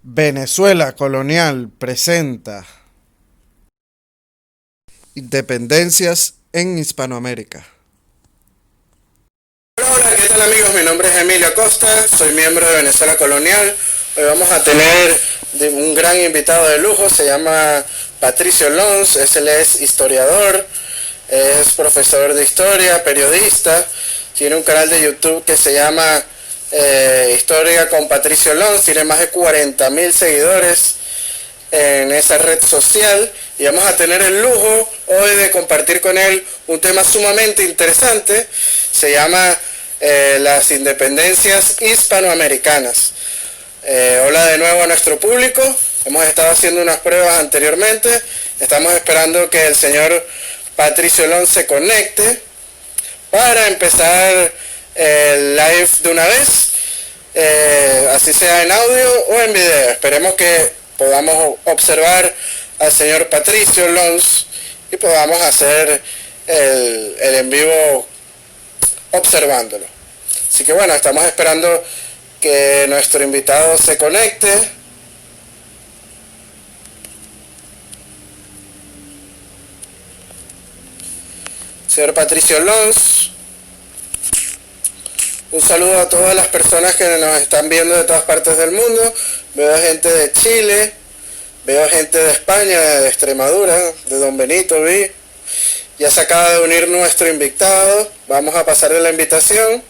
Venezuela Colonial presenta Independencias en Hispanoamérica. Hola, ¿qué tal amigos? Mi nombre es Emilio Acosta, soy miembro de Venezuela Colonial. Hoy vamos a tener un gran invitado de lujo, se llama Patricio Lons, él es historiador, es profesor de historia, periodista, tiene un canal de YouTube que se llama Historia con Patricio Lons, tiene más de 40,000 seguidores en esa red social y vamos a tener el lujo hoy de compartir con él un tema sumamente interesante, se llama las independencias hispanoamericanas. Hola de nuevo a nuestro público, hemos estado haciendo unas pruebas anteriormente, estamos esperando que el señor Patricio Lons se conecte para empezar el live de una vez, así sea en audio o en video. Esperemos que podamos observar al señor Patricio Lons y podamos hacer el en vivo observándolo. Así que bueno, estamos esperando que nuestro invitado se conecte. Señor Patricio Lons, un saludo a todas las personas que nos están viendo de todas partes del mundo. Veo gente de Chile, veo gente de España, de Extremadura, de Don Benito, vi. Ya se acaba de unir nuestro invitado, vamos a pasarle la invitación.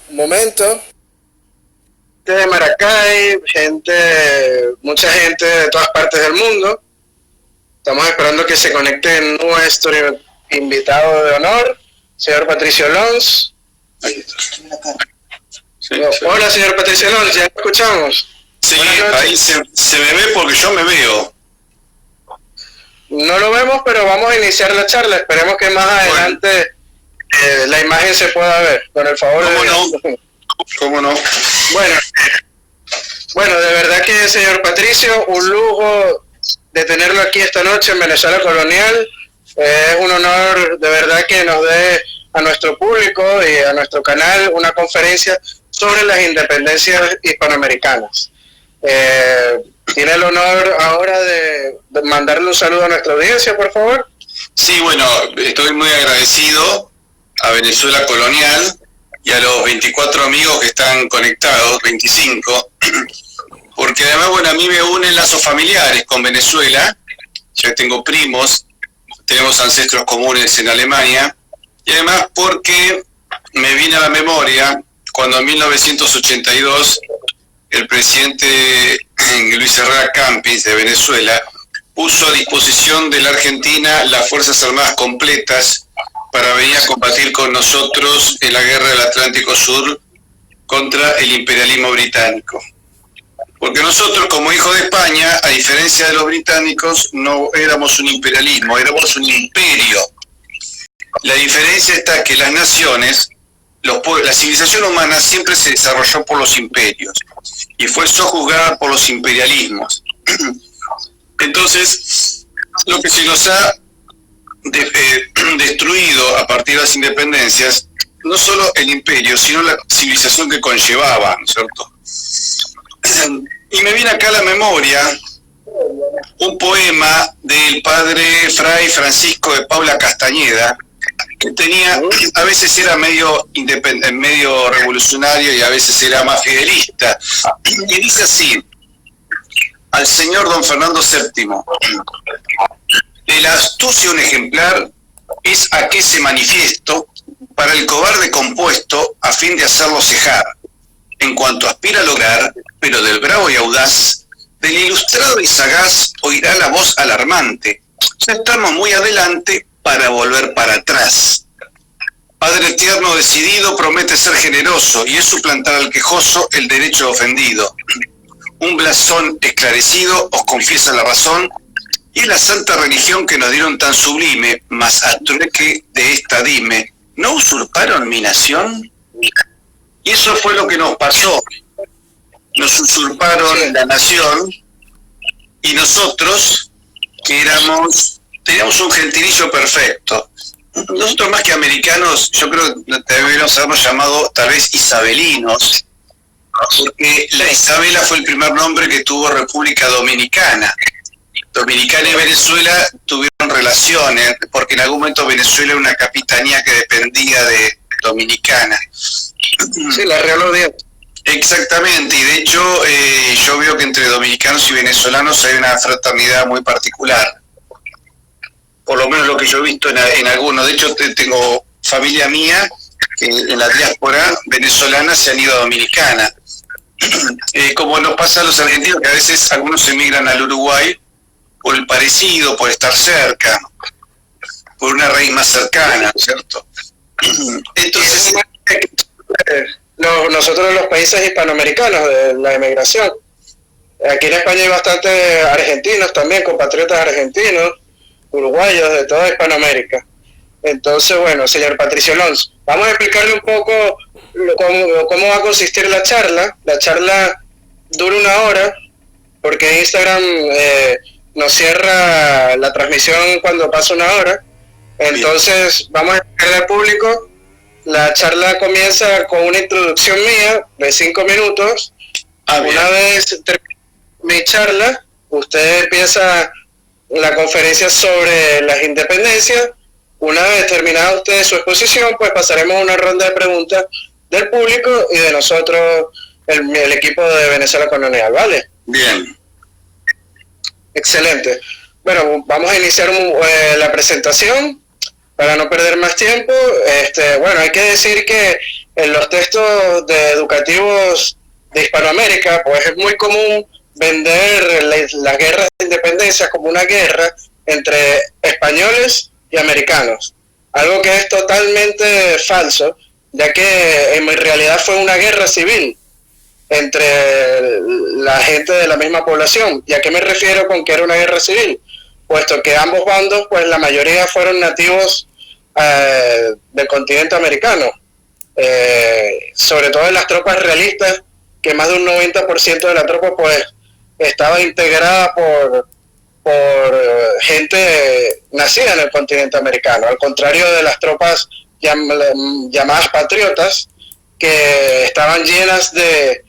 Un momento. De Maracay, mucha gente de todas partes del mundo. Estamos esperando que se conecte nuestro invitado de honor, señor Patricio Lons. Ahí está. Sí, hola, señor Patricio Lons, ¿ya escuchamos? Sí, ahí se me ve porque yo me veo. No lo vemos, pero vamos a iniciar la charla. Esperemos que más adelante la imagen se pueda ver, con el favor de Dios. ¿Cómo no? Bueno, de verdad que, señor Patricio, un lujo de tenerlo aquí esta noche en Venezuela Colonial. Es un honor de verdad que nos dé a nuestro público y a nuestro canal una conferencia sobre las independencias hispanoamericanas. ¿Tiene el honor ahora de mandarle un saludo a nuestra audiencia, por favor? Sí, bueno, estoy muy agradecido a Venezuela Colonial y a los 24 amigos que están conectados, 25, porque además, bueno, a mí me unen lazos familiares con Venezuela, ya tengo primos, tenemos ancestros comunes en Alemania, y además porque me viene a la memoria cuando en 1982 el presidente Luis Herrera Campins de Venezuela puso a disposición de la Argentina las Fuerzas Armadas completas para venir a combatir con nosotros en la guerra del Atlántico Sur contra el imperialismo británico. Porque nosotros, como hijos de España, a diferencia de los británicos, no éramos un imperialismo, éramos un imperio. La diferencia está que las naciones, la civilización humana siempre se desarrolló por los imperios y fue sojuzgada por los imperialismos. Entonces, lo que se nos ha destruido a partir de las independencias, no solo el imperio, sino la civilización que conllevaba, ¿no es cierto? Y me viene acá a la memoria un poema del padre Fray Francisco de Paula Castañeda, que tenía, a veces era medio revolucionario y a veces era más fidelista, y dice así: al señor don Fernando VII, de la astucia un ejemplar es aquese manifiesto para el cobarde compuesto a fin de hacerlo cejar, en cuanto aspira a lograr, pero del bravo y audaz, del ilustrado y sagaz oirá la voz alarmante, ya estamos muy adelante para volver para atrás. Padre tierno decidido promete ser generoso y es suplantar al quejoso el derecho ofendido. Un blasón esclarecido os confiesa la razón y es la santa religión que nos dieron tan sublime, mas a trueque de esta dime, ¿no usurparon mi nación? Y eso fue lo que nos pasó. Nos usurparon la nación y nosotros, que teníamos un gentilicio perfecto. Nosotros más que americanos, yo creo que deberíamos habernos llamado tal vez isabelinos, porque la Isabela fue el primer nombre que tuvo República Dominicana. Dominicana y Venezuela tuvieron relaciones, porque en algún momento Venezuela era una capitanía que dependía de Dominicana. Sí, la Real Audiencia. Exactamente, y de hecho yo veo que entre dominicanos y venezolanos hay una fraternidad muy particular. Por lo menos lo que yo he visto en algunos. De hecho, tengo familia mía que en la diáspora venezolana se han ido a Dominicana. Como nos pasa a los argentinos, que a veces algunos emigran al Uruguay por el parecido, por estar cerca, por una raíz más cercana, ¿cierto? Entonces, nosotros los países hispanoamericanos de la emigración, aquí en España hay bastantes argentinos también, compatriotas argentinos, uruguayos, de toda Hispanoamérica. Entonces, bueno, señor Patricio Alonso, vamos a explicarle un poco cómo va a consistir la charla. La charla dura 1 hora, porque Instagram nos cierra la transmisión cuando pasa 1 hora. Entonces, vamos a explicarle al público. La charla comienza con una introducción mía de 5 minutos. Una vez termine mi charla, usted empieza la conferencia sobre las independencias. Una vez terminada usted su exposición, pues pasaremos a una ronda de preguntas del público y de nosotros, el equipo de Venezuela Colonial, ¿vale? bien. Excelente. Bueno, vamos a iniciar la presentación para no perder más tiempo. Bueno, hay que decir que en los textos educativos de Hispanoamérica, pues es muy común vender las guerras de independencia como una guerra entre españoles y americanos, algo que es totalmente falso, ya que en realidad fue una guerra civil entre la gente de la misma población. ¿Y a qué me refiero con que era una guerra civil? Puesto que ambos bandos, pues la mayoría fueron nativos del continente americano, sobre todo en las tropas realistas, que más de un 90% de la tropa pues estaba integrada por gente nacida en el continente americano, al contrario de las tropas llamadas patriotas, que estaban llenas de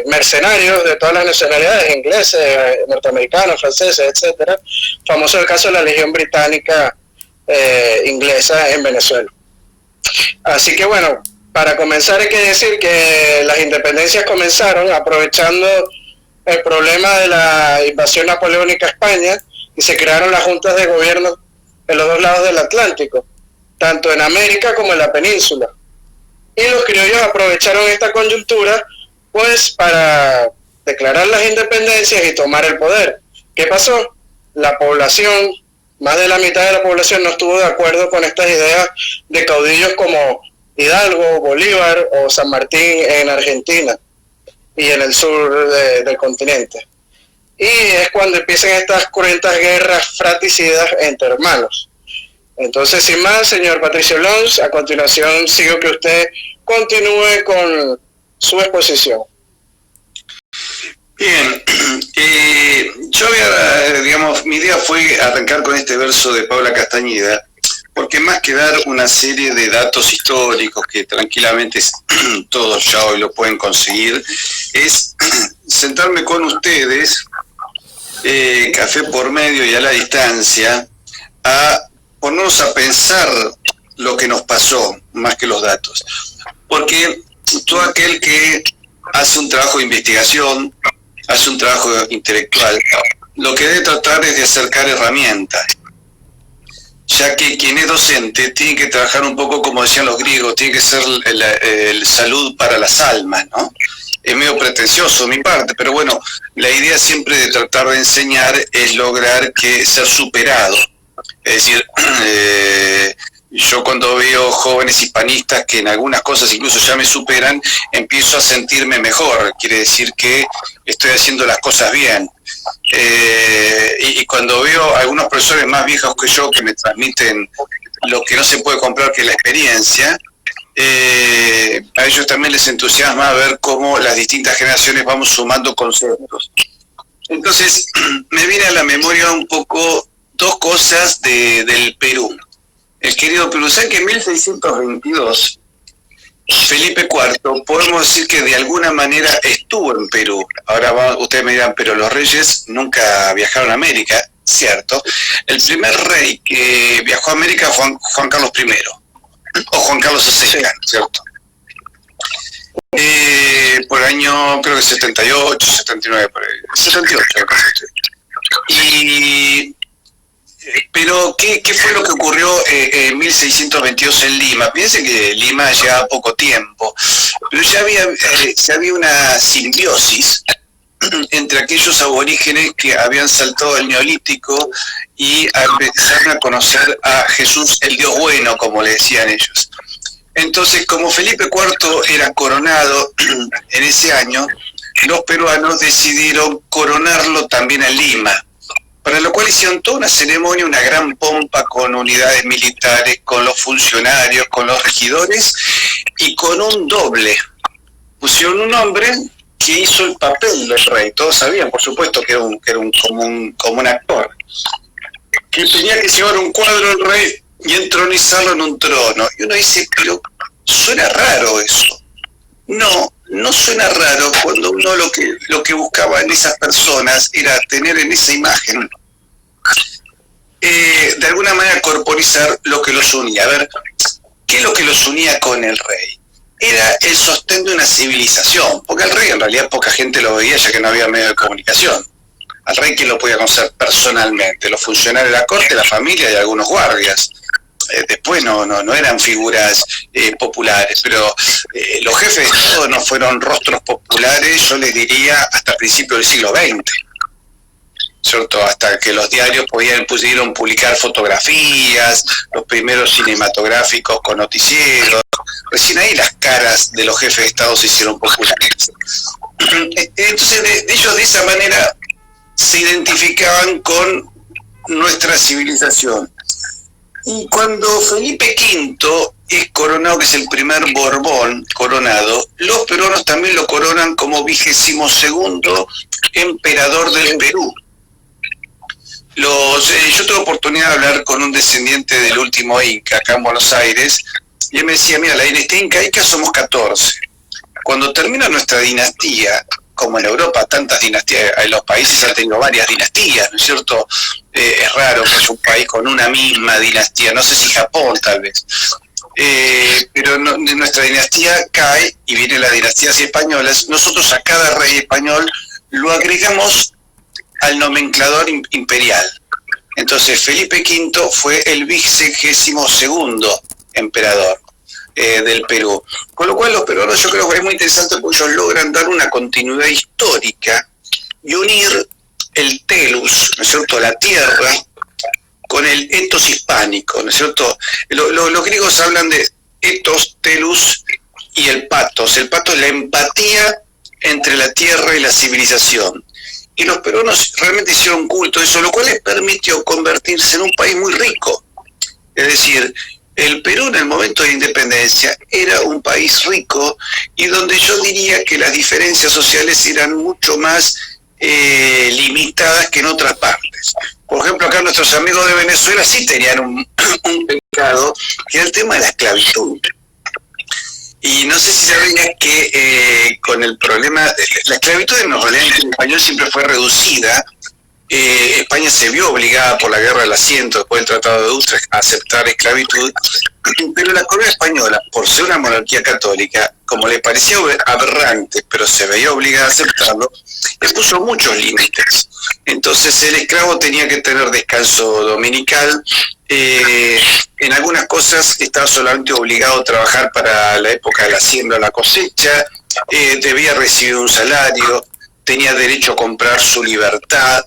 mercenarios de todas las nacionalidades, ingleses, norteamericanos, franceses, etcétera. Famoso el caso de la Legión Británica inglesa en Venezuela. Así que bueno, para comenzar hay que decir que las independencias comenzaron aprovechando el problema de la invasión napoleónica a España, y se crearon las juntas de gobierno en los dos lados del Atlántico, tanto en América como en la península. Y los criollos aprovecharon esta coyuntura pues para declarar las independencias y tomar el poder. ¿Qué pasó? La población, más de la mitad de la población, no estuvo de acuerdo con estas ideas de caudillos como Hidalgo, Bolívar o San Martín en Argentina y en el sur del continente. Y es cuando empiezan estas cruentas guerras fratricidas entre hermanos. Entonces, sin más, señor Patricio Lons, a continuación sigo que usted continúe con su exposición. Bien, yo mi idea fue arrancar con este verso de Paula Castañeda, porque más que dar una serie de datos históricos que tranquilamente todos ya hoy lo pueden conseguir, es sentarme con ustedes, café por medio y a la distancia, a ponernos a pensar lo que nos pasó, más que los datos. Porque todo aquel que hace un trabajo de investigación, hace un trabajo intelectual, lo que debe tratar es de acercar herramientas, ya que quien es docente tiene que trabajar un poco como decían los griegos, tiene que ser el salud para las almas, ¿no? Es medio pretencioso mi parte, pero bueno, la idea siempre de tratar de enseñar es lograr ser superado. Es decir, yo cuando veo jóvenes hispanistas que en algunas cosas incluso ya me superan, empiezo a sentirme mejor. Quiere decir que estoy haciendo las cosas bien. Y cuando veo a algunos profesores más viejos que yo que me transmiten lo que no se puede comprar, que es la experiencia, a ellos también les entusiasma ver cómo las distintas generaciones vamos sumando conceptos. Entonces, me viene a la memoria un poco dos cosas del Perú. El querido Perú, ¿saben que en 1622 Felipe IV, podemos decir que de alguna manera estuvo en Perú. Ahora ustedes me dirán, pero los reyes nunca viajaron a América, cierto. El primer rey que viajó a América fue Juan Carlos I, o Juan Carlos II, ¿cierto? Por el año, creo que 78, 79, por ahí. 78, pero, ¿qué fue lo que ocurrió en 1622 en Lima? Piensen que Lima llevaba poco tiempo, pero ya había una simbiosis entre aquellos aborígenes que habían saltado al Neolítico y empezaron a conocer a Jesús, el Dios bueno, como le decían ellos. Entonces, como Felipe IV era coronado en ese año, los peruanos decidieron coronarlo también en Lima, para lo cual hicieron toda una ceremonia, una gran pompa con unidades militares, con los funcionarios, con los regidores y con un doble. Pusieron un hombre que hizo el papel del rey. Todos sabían, por supuesto, que era como un actor, que tenía que llevar un cuadro del rey y entronizarlo en un trono. Y uno dice, pero suena raro eso. No suena raro cuando uno lo que buscaba en esas personas era tener en esa imagen, de alguna manera corporizar lo que los unía. A ver, ¿qué es lo que los unía con el rey? Era el sostén de una civilización, porque al rey en realidad poca gente lo veía ya que no había medio de comunicación. Al rey, ¿quién lo podía conocer personalmente? Los funcionarios de la corte, la familia y algunos guardias. Después no eran figuras populares, pero los jefes de Estado no fueron rostros populares, yo les diría, hasta principios del siglo XX, ¿cierto? Hasta que los diarios pudieron publicar fotografías, los primeros cinematográficos con noticieros. Recién ahí las caras de los jefes de Estado se hicieron populares. Entonces ellos de esa manera se identificaban con nuestra civilización. Y cuando Felipe V es coronado, que es el primer Borbón coronado, los peruanos también lo coronan como 22º emperador del Perú. Yo tuve oportunidad de hablar con un descendiente del último Inca acá en Buenos Aires, y él me decía, mira, la dinastía Inca somos 14. Cuando termina nuestra dinastía, como en Europa, tantas dinastías, en los países han tenido varias dinastías, ¿no es cierto? Es raro que es un país con una misma dinastía, no sé si Japón tal vez, pero nuestra dinastía cae y vienen las dinastías españolas. Nosotros a cada rey español lo agregamos al nomenclador imperial. Entonces Felipe V fue el 22º emperador del Perú, con lo cual los peruanos, yo creo que es muy interesante porque ellos logran dar una continuidad histórica y unir el telus, ¿no es cierto?, la tierra, con el ethos hispánico, ¿no es cierto? Los griegos hablan de ethos, telus y el pathos. El pathos es la empatía entre la tierra y la civilización. Y los peruanos realmente hicieron culto de eso, lo cual les permitió convertirse en un país muy rico. Es decir, el Perú en el momento de independencia era un país rico y donde yo diría que las diferencias sociales eran mucho más limitadas que en otras partes. Por ejemplo, acá nuestros amigos de Venezuela sí tenían un pecado, que era el tema de la esclavitud. Y no sé si sabías que con el problema, la esclavitud en realidad en español siempre fue reducida. España se vio obligada por la Guerra del Asiento, después del Tratado de Utrecht, a aceptar esclavitud, pero la corona española, por ser una monarquía católica, como le parecía aberrante, pero se veía obligada a aceptarlo, le puso muchos límites. Entonces el esclavo tenía que tener descanso dominical, en algunas cosas estaba solamente obligado a trabajar para la época de la siembra o la cosecha, debía recibir un salario, tenía derecho a comprar su libertad,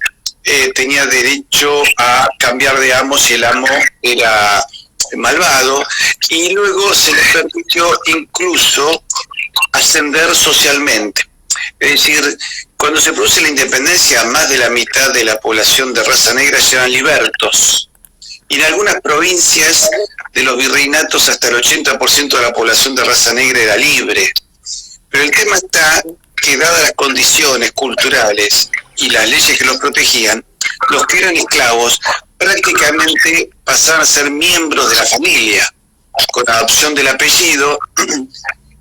tenía derecho a cambiar de amo si el amo era malvado, y luego se le permitió incluso ascender socialmente. Es decir, cuando se produce la independencia, más de la mitad de la población de raza negra ya eran libertos, y en algunas provincias de los virreinatos hasta el 80% de la población de raza negra era libre. Pero el tema está que, dadas las condiciones culturales y las leyes que los protegían, los que eran esclavos prácticamente pasaban a ser miembros de la familia, con adopción del apellido,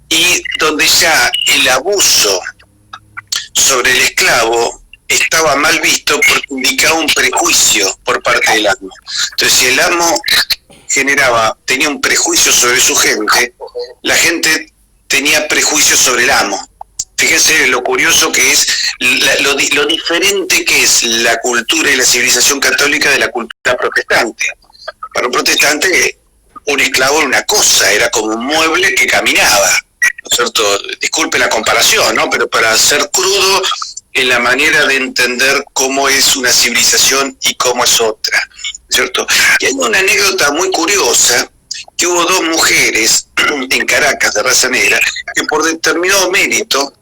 y donde ya el abuso sobre el esclavo estaba mal visto porque indicaba un prejuicio por parte del amo. Entonces, si el amo tenía un prejuicio sobre su gente, la gente tenía prejuicios sobre el amo. Fíjense lo curioso que es, lo diferente que es la cultura y la civilización católica de la cultura protestante. Para un protestante, un esclavo era una cosa, era como un mueble que caminaba, ¿no es cierto? Disculpe la comparación, ¿no? Pero para ser crudo en la manera de entender cómo es una civilización y cómo es otra, ¿cierto? Y hay una anécdota muy curiosa, que hubo dos mujeres en Caracas de raza negra que por determinado mérito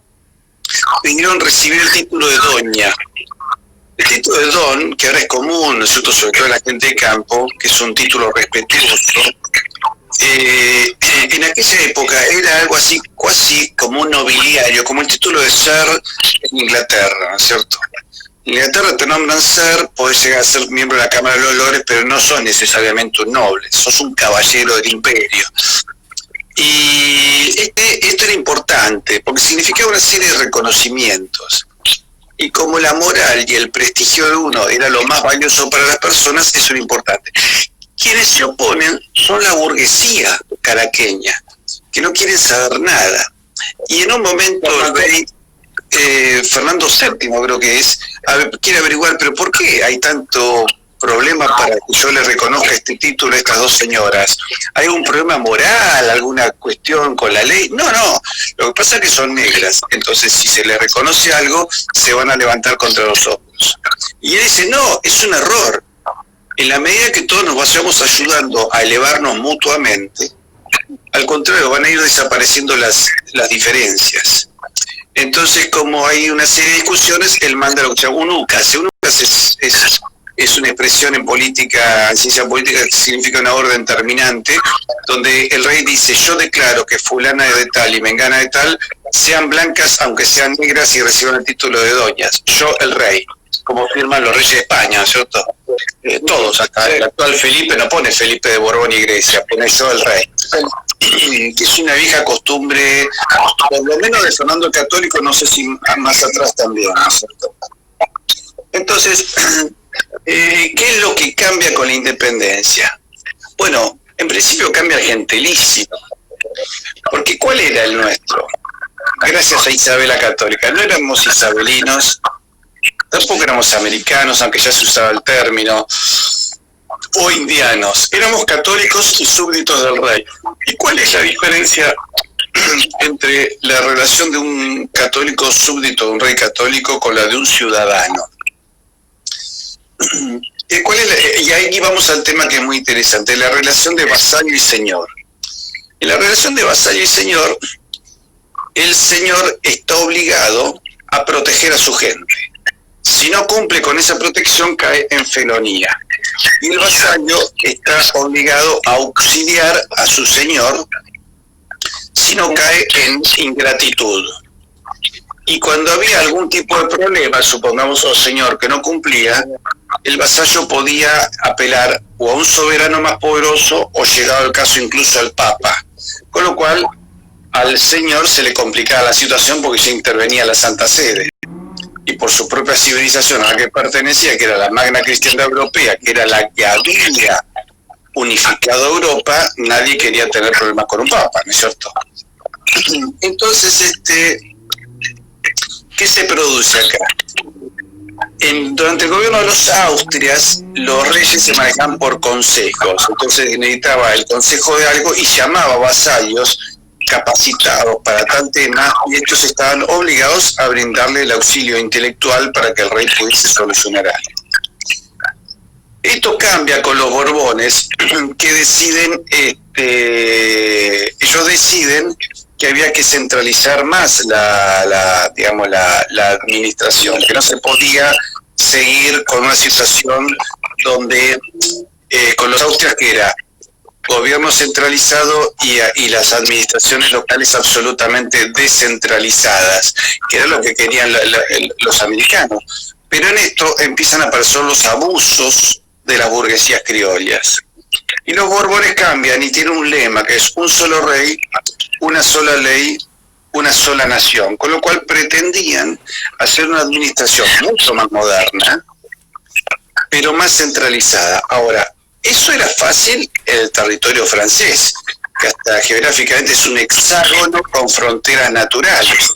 vinieron a recibir el título de doña. El título de don, que ahora es común, ¿no es cierto?, sobre todo en la gente de campo, que es un título respetuoso, en aquella época era algo así, casi como un nobiliario, como el título de ser en Inglaterra, ¿no es cierto? En Inglaterra te nombran ser, podés llegar a ser miembro de la Cámara de los Lores, pero no sos necesariamente un noble, sos un caballero del imperio. Y esto era importante, porque significaba una serie de reconocimientos. Y como la moral y el prestigio de uno era lo más valioso para las personas, eso era importante. Quienes se oponen son la burguesía caraqueña, que no quieren saber nada. Y en un momento el rey Fernando VII, creo que es, quiere averiguar, pero ¿por qué hay tanto problema para que yo le reconozca este título a estas dos señoras? ¿Hay un problema moral, alguna cuestión con la ley? No, lo que pasa es que son negras, entonces si se les reconoce algo, se van a levantar contra los otros. Y él dice, no, es un error. En la medida que todos nos vayamos ayudando a elevarnos mutuamente, al contrario, van a ir desapareciendo las diferencias. Entonces, como hay una serie de discusiones, él manda lo que se llama un ucas. Un ucas es una expresión en política, en ciencia política, que significa una orden terminante, donde el rey dice, yo declaro que fulana de tal y mengana de tal sean blancas, aunque sean negras, y reciban el título de doñas. Yo, el rey, como firman los reyes de España, ¿no es cierto? Todos acá. El actual Felipe no pone Felipe de Borbón y Grecia, pone yo, el rey. Que es una vieja costumbre, por lo menos de Fernando el Católico, no sé si más atrás también, ¿no es cierto? Entonces, ¿qué es lo que cambia con la independencia? Bueno, en principio cambia el gentilicio, porque ¿cuál era el nuestro? Gracias a Isabel la Católica, no éramos isabelinos, tampoco éramos americanos, aunque ya se usaba el término, o indianos, éramos católicos y súbditos del rey. ¿Y cuál es la diferencia entre la relación de un católico súbdito de un rey católico con la de un ciudadano? Y ahí vamos al tema que es muy interesante, la relación de vasallo y señor. En la relación de vasallo y señor, el señor está obligado a proteger a su gente. Si no cumple con esa protección, cae en felonía. Y el vasallo está obligado a auxiliar a su señor si no cae en ingratitud. Y cuando había algún tipo de problema, supongamos a un señor que no cumplía, el vasallo podía apelar o a un soberano más poderoso o, llegado el caso, incluso al Papa. Con lo cual, al señor se le complicaba la situación porque ya intervenía la Santa Sede. Y por su propia civilización a la que pertenecía, que era la Magna Cristiandad Europea, que era la que había unificado Europa, nadie quería tener problemas con un papa, ¿no es cierto? Entonces, ¿qué se produce acá? Durante el gobierno de los Austrias, los reyes se manejaban por consejos, entonces necesitaba el consejo de algo y llamaba vasallos capacitados para tal tema, y estos estaban obligados a brindarle el auxilio intelectual para que el rey pudiese solucionar algo. Esto cambia con los Borbones, que deciden, ellos deciden que había que centralizar más la administración, que no se podía seguir con una situación donde con los Austrias, que era gobierno centralizado y las administraciones locales absolutamente descentralizadas, que era lo que querían los americanos. Pero en esto empiezan a aparecer los abusos de las burguesías criollas. Y los Borbones cambian y tienen un lema que es un solo rey, una sola ley, una sola nación, con lo cual pretendían hacer una administración mucho más moderna, pero más centralizada. Ahora, eso era fácil en el territorio francés, que hasta geográficamente es un hexágono con fronteras naturales.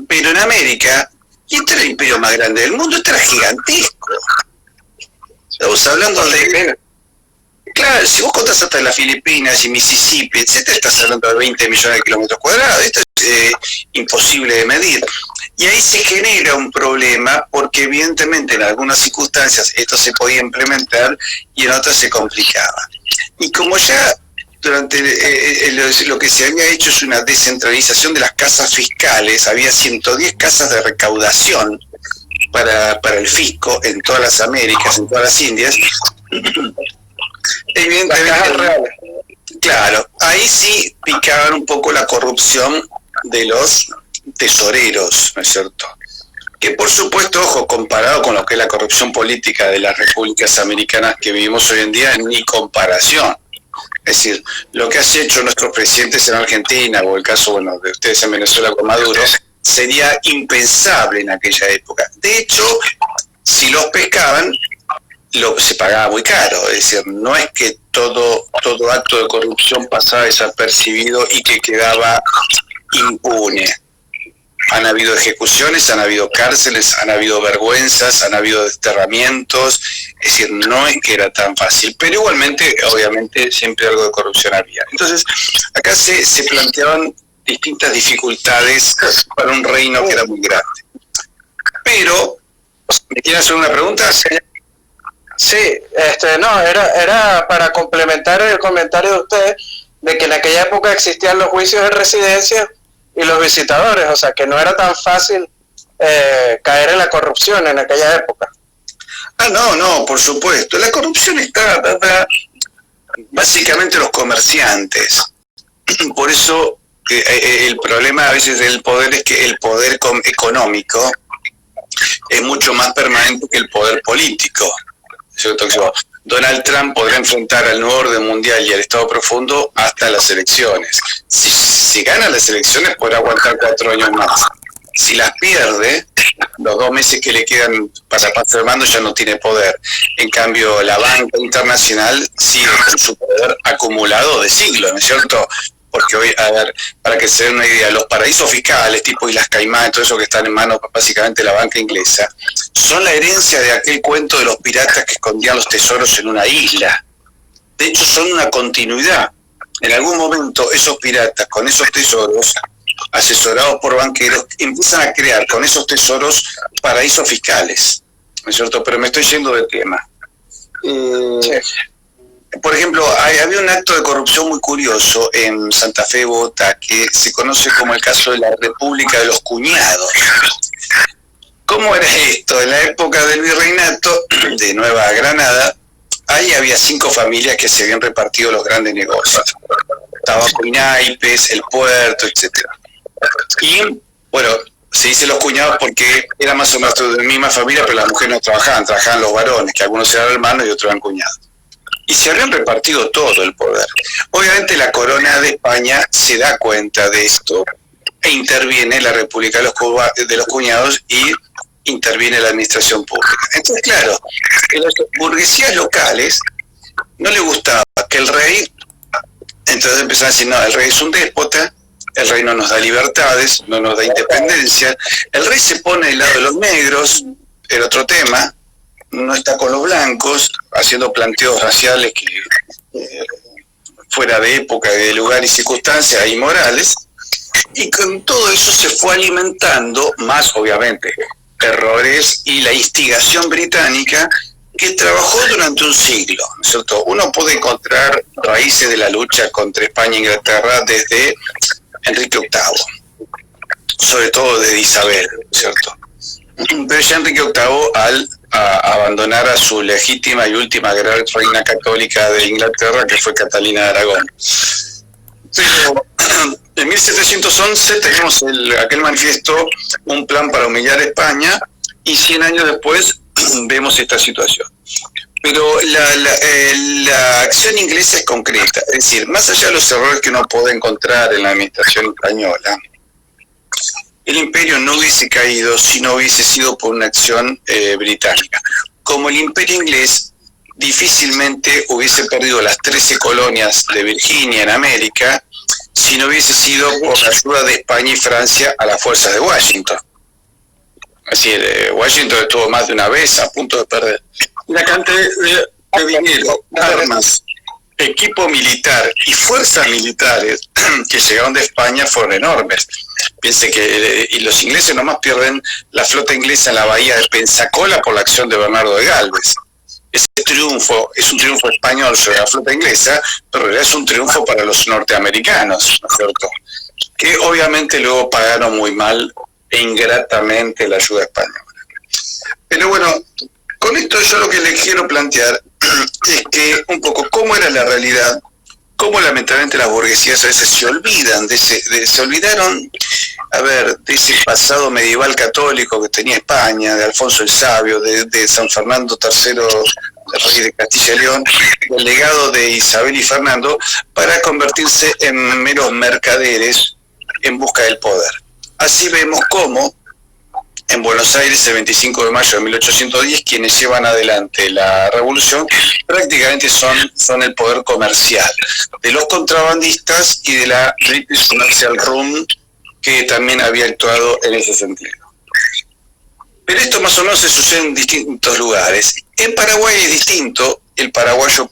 Pero en América, y este era el imperio más grande del mundo, este era gigantesco. Estamos hablando de... Claro, si vos contás hasta las Filipinas y Mississippi, etcétera, estás hablando de 20 millones de kilómetros cuadrados. Esto es imposible de medir. Y ahí se genera un problema porque evidentemente en algunas circunstancias esto se podía implementar y en otras se complicaba. Y como ya durante lo que se había hecho es una descentralización de las casas fiscales, había 110 casas de recaudación para el fisco en todas las Américas, en todas las Indias. Evidentemente, claro, ahí sí picaban un poco la corrupción de los tesoreros, ¿no es cierto? Que por supuesto, ojo, comparado con lo que es la corrupción política de las repúblicas americanas que vivimos hoy en día, ni comparación. Es decir, lo que han hecho nuestros presidentes en Argentina, o el caso, bueno, de ustedes en Venezuela con Maduro, sería impensable en aquella época. De hecho, si los pescaban, se pagaba muy caro. Es decir, no es que todo acto de corrupción pasaba desapercibido y que quedaba impune. Han habido ejecuciones, han habido cárceles, han habido vergüenzas, han habido desterramientos. Es decir, no es que era tan fácil, pero igualmente, obviamente, siempre algo de corrupción había. Entonces, acá se planteaban distintas dificultades para un reino que era muy grande. Pero, ¿me quieren hacer una pregunta? Sí, no, era para complementar el comentario de usted de que en aquella época existían los juicios de residencia y los visitadores, o sea que no era tan fácil caer en la corrupción en aquella época. No, por supuesto. La corrupción está dada básicamente a los comerciantes. Por eso el problema a veces del poder es que el poder económico es mucho más permanente que el poder político. Donald Trump podrá enfrentar al nuevo orden mundial y al Estado profundo hasta las elecciones. Si gana las elecciones podrá aguantar 4 años más. Si las pierde, los 2 meses que le quedan para pasar el mando ya no tiene poder. En cambio, la banca internacional sigue con su poder acumulado de siglos, ¿no es cierto? Porque hoy, a ver, para que se den una idea, los paraísos fiscales, tipo Islas Caimán, todo eso que están en manos básicamente de la banca inglesa, son la herencia de aquel cuento de los piratas que escondían los tesoros en una isla. De hecho, son una continuidad. En algún momento, esos piratas con esos tesoros, asesorados por banqueros, empiezan a crear con esos tesoros paraísos fiscales, ¿no es cierto? Pero me estoy yendo del tema. Sí. Por ejemplo, había un acto de corrupción muy curioso en Santa Fe, Bogotá, que se conoce como el caso de la República de los Cuñados. ¿Cómo era esto? En la época del virreinato de Nueva Granada, ahí había 5 familias que se habían repartido los grandes negocios. Tabaco y naipes, el puerto, etcétera. Y, bueno, se dice los cuñados porque era más o menos de la misma familia, pero las mujeres no trabajaban los varones, que algunos eran hermanos y otros eran cuñados. Y se habían repartido todo el poder. Obviamente la corona de España se da cuenta de esto e interviene la República de los Cuñados y interviene la administración pública. Entonces, claro, a las burguesías locales no le gustaba que el rey, entonces empezaron a decir, no, el rey es un déspota, el rey no nos da libertades, no nos da independencia, el rey se pone del lado de los negros, era otro tema, no está con los blancos, haciendo planteos raciales que fuera de época, de lugar y circunstancias y morales, y con todo eso se fue alimentando más, obviamente, errores y la instigación británica que trabajó durante un siglo, ¿no es cierto? Uno puede encontrar raíces de la lucha contra España e Inglaterra desde Enrique VIII, sobre todo desde Isabel, ¿no es cierto? Pero ya Enrique VIII, al abandonar a su legítima y última gran reina católica de Inglaterra, que fue Catalina de Aragón. Pero en 1711 tenemos aquel manifiesto, un plan para humillar a España, y 100 años después vemos esta situación. Pero la acción inglesa es concreta, es decir, más allá de los errores que uno puede encontrar en la administración española, el imperio no hubiese caído si no hubiese sido por una acción británica. Como el imperio inglés difícilmente hubiese perdido las 13 colonias de Virginia en América si no hubiese sido por la ayuda de España y Francia a las fuerzas de Washington. Es decir, Washington estuvo más de una vez a punto de perder. La cantidad de dinero, armas, equipo militar y fuerzas militares que llegaron de España fueron enormes. Piense que y los ingleses nomás pierden la flota inglesa en la bahía de Pensacola por la acción de Bernardo de Galvez. Ese triunfo es un triunfo español sobre la flota inglesa, pero es un triunfo para los norteamericanos, ¿no es cierto? Que obviamente luego pagaron muy mal e ingratamente la ayuda española. Pero bueno, con esto yo lo que les quiero plantear es que un poco cómo era la realidad, cómo lamentablemente las burguesías a veces se olvidan se olvidaron, de ese pasado medieval católico que tenía España, de Alfonso el Sabio, de San Fernando III, rey de Castilla y León, del legado de Isabel y Fernando, para convertirse en meros mercaderes en busca del poder. Así vemos cómo en Buenos Aires, el 25 de mayo de 1810, quienes llevan adelante la revolución prácticamente son el poder comercial, de los contrabandistas y de la British Commercial Room, que también había actuado en ese sentido. Pero esto más o menos se sucede en distintos lugares. En Paraguay es distinto. El paraguayo,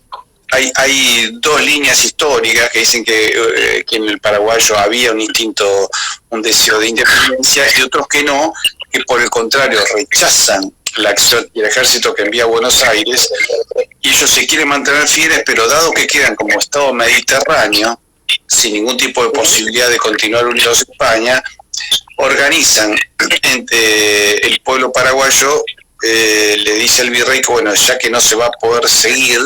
hay dos líneas históricas que dicen que en el paraguayo había un instinto, un deseo de independencia, y otros que no, que por el contrario rechazan la acción y el ejército que envía a Buenos Aires, y ellos se quieren mantener fieles, pero dado que quedan como Estado mediterráneo, sin ningún tipo de posibilidad de continuar unidos a España, organizan entre el pueblo paraguayo, le dice al virrey que bueno, ya que no se va a poder seguir,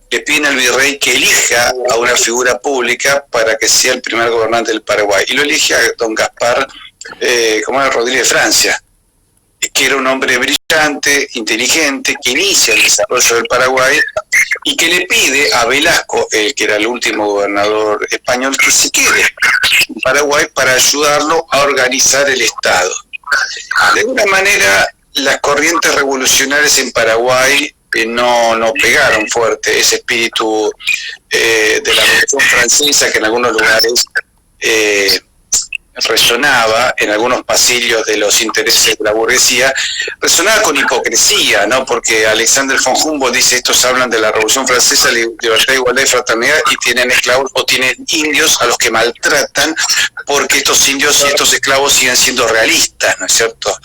le piden al virrey que elija a una figura pública para que sea el primer gobernante del Paraguay, y lo elige a don Gaspar Rodríguez de Francia, que era un hombre brillante, inteligente, que inicia el desarrollo del Paraguay y que le pide a Velasco, que era el último gobernador español, que se quede en Paraguay para ayudarlo a organizar el Estado. De alguna manera, las corrientes revolucionarias en Paraguay no pegaron fuerte ese espíritu de la Revolución Francesa, que en algunos lugares resonaba en algunos pasillos de los intereses de la burguesía, resonaba con hipocresía, ¿no? Porque Alexander von Humboldt dice: estos hablan de la Revolución Francesa, libertad, igualdad y fraternidad, y tienen esclavos o tienen indios a los que maltratan, porque estos indios y estos esclavos siguen siendo realistas, ¿no es cierto?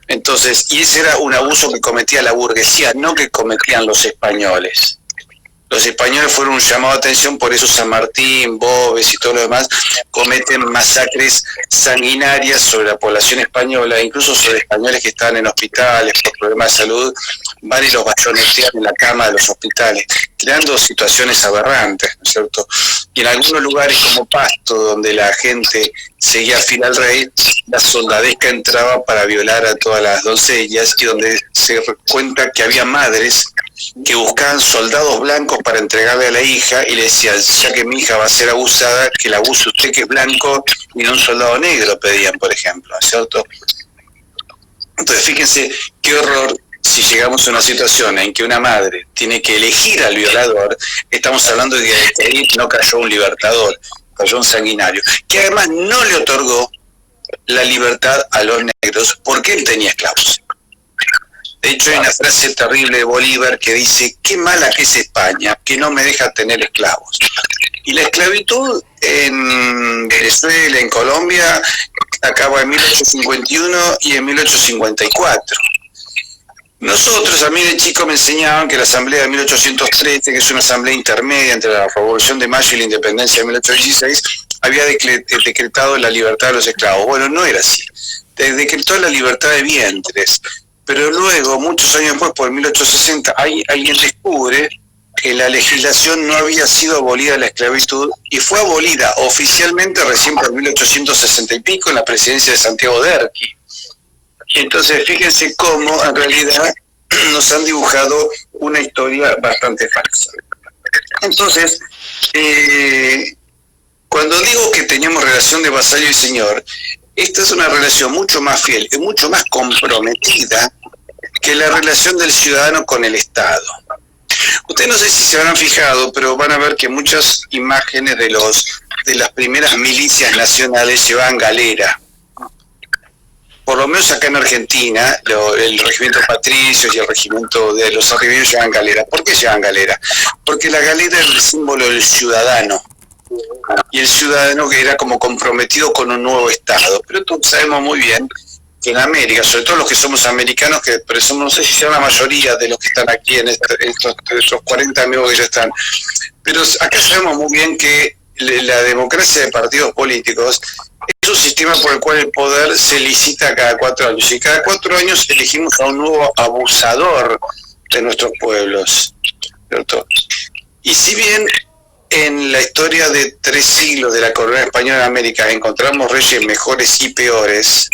Entonces, y ese era un abuso que cometía la burguesía, no que cometían los españoles. Los españoles fueron un llamado de atención, por eso San Martín, Boves y todo lo demás cometen masacres sanguinarias sobre la población española, incluso sobre españoles que estaban en hospitales por problemas de salud, van y los bayonetean en la cama de los hospitales, creando situaciones aberrantes, ¿no es cierto? Y en algunos lugares como Pasto, donde la gente seguía fiel al rey, la soldadesca entraba para violar a todas las doncellas, y donde se cuenta que había madres que buscaban soldados blancos para entregarle a la hija y le decían: ya que mi hija va a ser abusada, que la abuse usted, que es blanco, y no un soldado negro, pedían, por ejemplo, ¿no es cierto? Entonces fíjense qué horror si llegamos a una situación en que una madre tiene que elegir al violador. Estamos hablando de que ahí no cayó un libertador, cayó un sanguinario, que además no le otorgó la libertad a los negros porque él tenía esclavos. De hecho, hay una frase terrible de Bolívar que dice: qué mala que es España, que no me deja tener esclavos. Y la esclavitud en Venezuela, en Colombia, acaba en 1851 y en 1854. Nosotros, a mí de chico me enseñaban que la Asamblea de 1813, que es una asamblea intermedia entre la Revolución de Mayo y la Independencia de 1816, había decretado la libertad de los esclavos. Bueno, no era así. Decretó la libertad de vientres. Pero luego, muchos años después, por 1860, alguien descubre que la legislación no había sido abolida la esclavitud, y fue abolida oficialmente recién por 1860 y pico en la presidencia de Santiago Derqui. Entonces, fíjense cómo en realidad nos han dibujado una historia bastante falsa. Entonces, cuando digo que teníamos relación de vasallo y señor, esta es una relación mucho más fiel y mucho más comprometida que la relación del ciudadano con el Estado. Ustedes no sé si se habrán fijado, pero van a ver que muchas imágenes de las primeras milicias nacionales llevaban galera. Por lo menos acá en Argentina, el regimiento Patricios y el regimiento de los arribeños llevan galera. ¿Por qué llevan galera? Porque la galera es el símbolo del ciudadano. Y el ciudadano que era como comprometido con un nuevo Estado. Pero todos sabemos muy bien que en América, sobre todo los que somos americanos, que pero somos, no sé si sea la mayoría de los que están aquí en estos 40 amigos que ya están, pero acá sabemos muy bien que la democracia de partidos políticos es un sistema por el cual el poder se licita cada 4 años, y cada 4 años elegimos a un nuevo abusador de nuestros pueblos, ¿cierto? Y si bien en la historia de 3 siglos de la corona española en América encontramos reyes mejores y peores,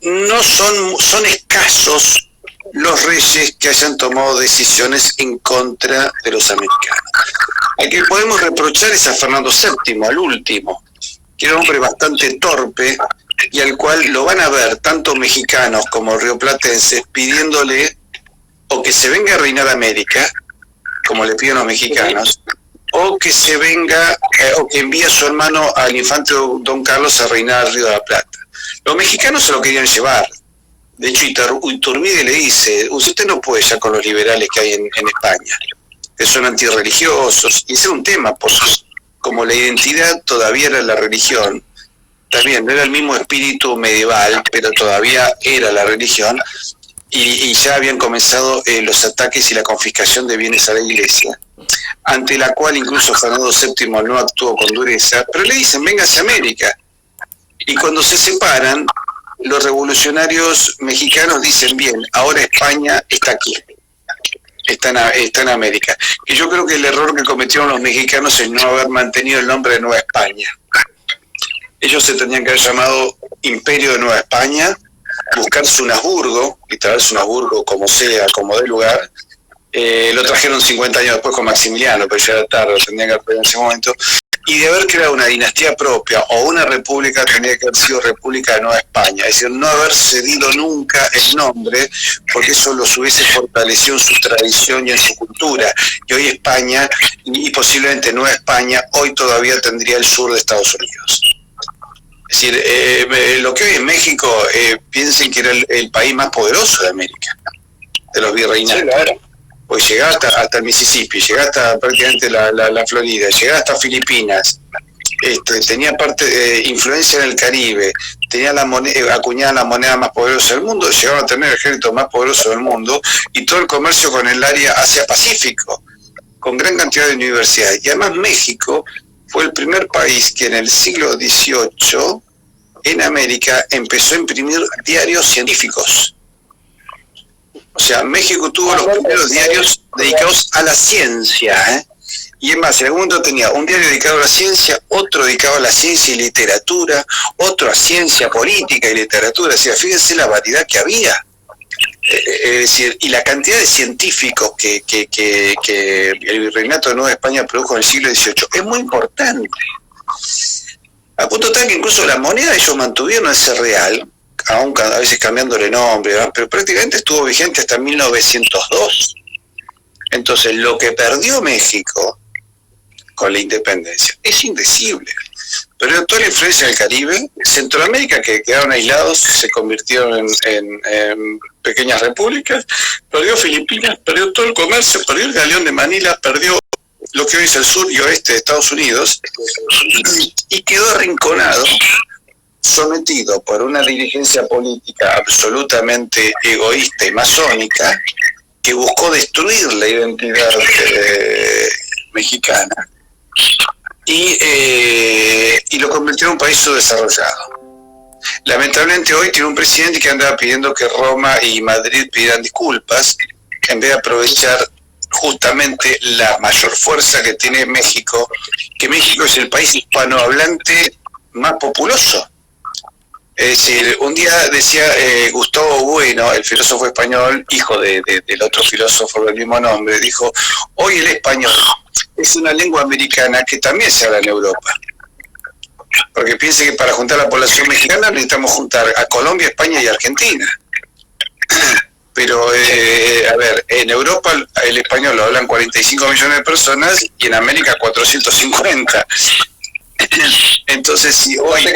no son escasos los reyes que hayan tomado decisiones en contra de los americanos. Al que podemos reprochar es a Fernando VII, al último, que era un hombre bastante torpe y al cual lo van a ver tanto mexicanos como rioplatenses pidiéndole o que se venga a reinar América, como le piden los mexicanos, o que se venga, o que envíe a su hermano al infante Don Carlos a reinar al Río de la Plata. Los mexicanos se lo querían llevar. De hecho, Iturbide le dice, usted no puede ya con los liberales que hay en España, que son antirreligiosos, y ese era un tema, como la identidad todavía era la religión, también no era el mismo espíritu medieval, pero todavía era la religión, y ya habían comenzado los ataques y la confiscación de bienes a la iglesia, ante la cual incluso Fernando VII no actuó con dureza, pero le dicen, véngase a América. Y cuando se separan, los revolucionarios mexicanos dicen, bien, ahora España está aquí, está en América. Y yo creo que el error que cometieron los mexicanos es no haber mantenido el nombre de Nueva España. Ellos se tenían que haber llamado Imperio de Nueva España, buscar Sunasburgo, y traer Sunasburgo como sea, como dé lugar. Lo trajeron 50 años después con Maximiliano, pero ya era tarde, lo tendrían que haber en ese momento. Y de haber creado una dinastía propia o una república, tendría que haber sido República de Nueva España, es decir, no haber cedido nunca el nombre, porque eso los hubiese fortalecido en su tradición y en su cultura. Y hoy España, y posiblemente Nueva España, hoy todavía tendría el sur de Estados Unidos. Es decir, lo que hoy en México, piensen que era el país más poderoso de América, de los virreinatos. Sí, claro. Pues llegaba hasta el Mississippi, llegaba hasta prácticamente la Florida, llegaba hasta Filipinas, tenía influencia en el Caribe, tenía acuñada la moneda más poderosa del mundo, llegaba a tener el ejército más poderoso del mundo y todo el comercio con el área Asia-Pacífico, con gran cantidad de universidades. Y además México fue el primer país que en el siglo XVIII en América empezó a imprimir diarios científicos. O sea, México tuvo los primeros diarios dedicados a la ciencia, y es más, en algún momento tenía un diario dedicado a la ciencia, otro dedicado a la ciencia y literatura, otro a ciencia política y literatura. O sea, fíjense la variedad que había. Es decir, y la cantidad de científicos que el Virreinato de Nueva España produjo en el siglo XVIII es muy importante. A punto tal que incluso la moneda ellos mantuvieron ese real, aún a veces cambiándole nombre, ¿verdad? Pero prácticamente estuvo vigente hasta 1902. Entonces, lo que perdió México con la independencia es indecible. Pero toda la influencia del Caribe, Centroamérica, que quedaron aislados, se convirtieron en pequeñas repúblicas, perdió Filipinas, perdió todo el comercio, perdió el galeón de Manila, perdió lo que hoy es el sur y oeste de Estados Unidos, y quedó arrinconado, sometido por una dirigencia política absolutamente egoísta y masónica que buscó destruir la identidad mexicana y lo convirtió en un país subdesarrollado. Lamentablemente hoy tiene un presidente que andaba pidiendo que Roma y Madrid pidieran disculpas en vez de aprovechar justamente la mayor fuerza que tiene México, que México es el país hispanohablante más populoso. Es decir, un día decía Gustavo Bueno, el filósofo español, hijo del otro filósofo del mismo nombre, dijo, hoy el español es una lengua americana que también se habla en Europa. Porque piense que para juntar a la población mexicana necesitamos juntar a Colombia, España y Argentina. Pero, a ver, en Europa el español lo hablan 45 millones de personas y en América 450. Entonces, si hoy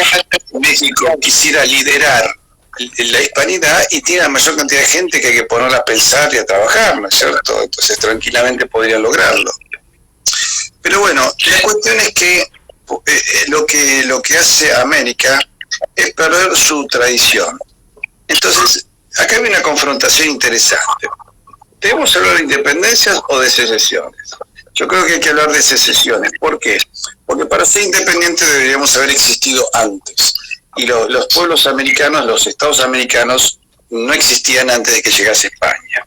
México quisiera liderar la hispanidad y tiene la mayor cantidad de gente que hay que ponerla a pensar y a trabajar, ¿no es cierto? Entonces, tranquilamente podrían lograrlo. Pero bueno, la cuestión es que lo que hace América es perder su tradición. Entonces, acá hay una confrontación interesante. ¿Debemos hablar de independencias o de secesiones? Yo creo que hay que hablar de secesiones. ¿Por qué? Porque para ser independientes deberíamos haber existido antes. Y los pueblos americanos, los estados americanos, no existían antes de que llegase España.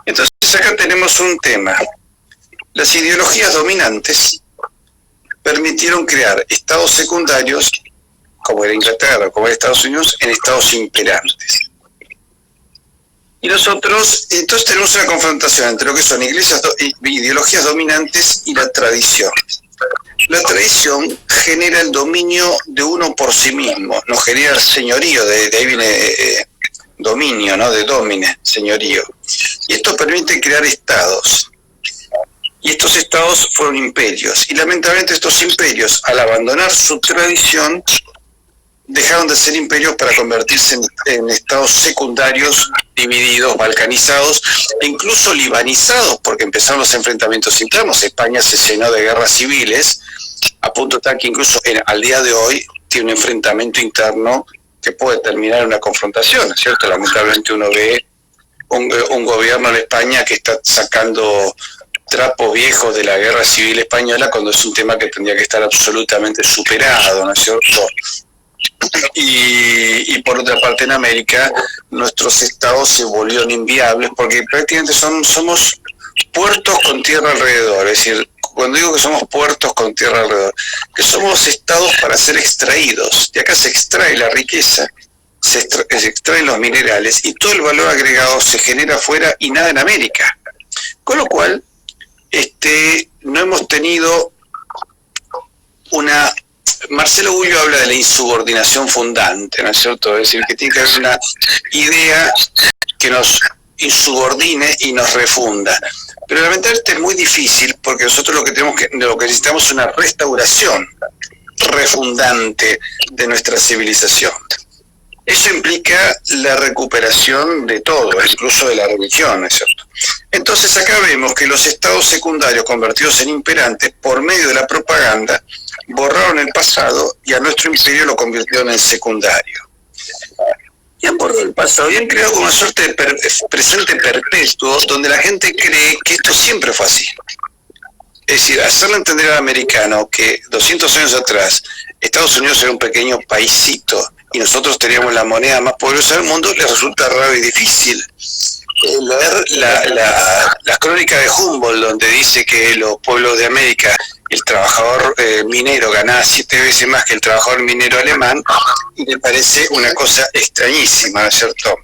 Entonces acá tenemos un tema. Las ideologías dominantes permitieron crear estados secundarios, como era Inglaterra, como era Estados Unidos, en estados imperantes. Y nosotros, entonces tenemos una confrontación entre lo que son ideologías dominantes y la tradición. La tradición genera el dominio de uno por sí mismo, no genera el señorío, de ahí viene dominio, ¿no? De domine, señorío. Y esto permite crear estados. Y estos estados fueron imperios. Y lamentablemente estos imperios, al abandonar su tradición, dejaron de ser imperios para convertirse en estados secundarios, divididos, balcanizados e incluso libanizados, porque empezaron los enfrentamientos internos. España se llenó de guerras civiles, a punto tal que incluso al día de hoy tiene un enfrentamiento interno que puede terminar en una confrontación, ¿cierto? Lamentablemente uno ve un gobierno en España que está sacando trapos viejos de la guerra civil española cuando es un tema que tendría que estar absolutamente superado, ¿no es cierto? Y por otra parte en América nuestros estados se volvieron inviables porque prácticamente somos puertos con tierra alrededor. Es decir, cuando digo que somos puertos con tierra alrededor, que somos estados para ser extraídos. De acá se extrae la riqueza, se extraen los minerales y todo el valor agregado se genera afuera y nada en América. Con lo cual, no hemos tenido una... Marcelo Gullo habla de la insubordinación fundante, ¿no es cierto? Es decir, que tiene que haber una idea que nos insubordine y nos refunda. Pero lamentablemente es muy difícil porque nosotros lo que necesitamos es una restauración refundante de nuestra civilización. Eso implica la recuperación de todo, incluso de la religión, ¿no es cierto? Entonces acá vemos que los estados secundarios convertidos en imperantes por medio de la propaganda borraron el pasado y a nuestro imperio lo convirtieron en secundario. Y han borrado el pasado y han creado una suerte de presente perpetuo donde la gente cree que esto siempre fue así. Es decir, hacerle entender al americano que 200 años atrás Estados Unidos era un pequeño paisito y nosotros teníamos la moneda más poderosa del mundo, les resulta raro y difícil. Leer las crónicas de Humboldt, donde dice que los pueblos de América, el trabajador minero ganaba 7 veces más que el trabajador minero alemán, y le parece una cosa extrañísima, ¿no es cierto?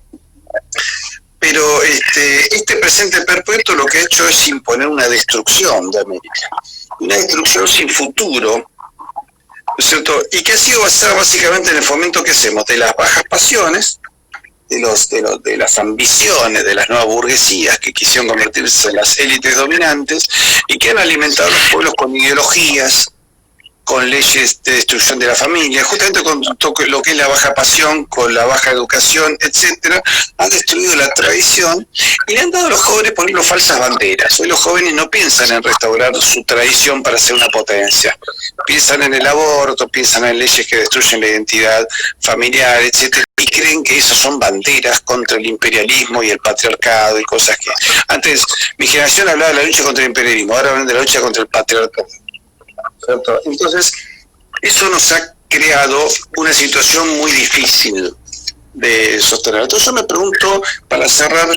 Pero este presente perpetuo lo que ha hecho es imponer una destrucción de América, una destrucción sin futuro, ¿no es cierto? Y que ha sido basada básicamente en el fomento que hacemos de las bajas pasiones, de las ambiciones de las nuevas burguesías que quisieron convertirse en las élites dominantes y que han alimentado a los pueblos con ideologías, con leyes de destrucción de la familia, justamente con lo que es la baja pasión, con la baja educación, etcétera, han destruido la tradición y le han dado a los jóvenes, por ejemplo, falsas banderas. Hoy los jóvenes no piensan en restaurar su tradición para ser una potencia, piensan en el aborto, piensan en leyes que destruyen la identidad familiar, etcétera, y creen que esas son banderas contra el imperialismo y el patriarcado y cosas que... Antes, mi generación hablaba de la lucha contra el imperialismo, ahora hablan de la lucha contra el patriarcado. ¿Cierto? Entonces, eso nos ha creado una situación muy difícil de sostener. Entonces yo me pregunto, para cerrar,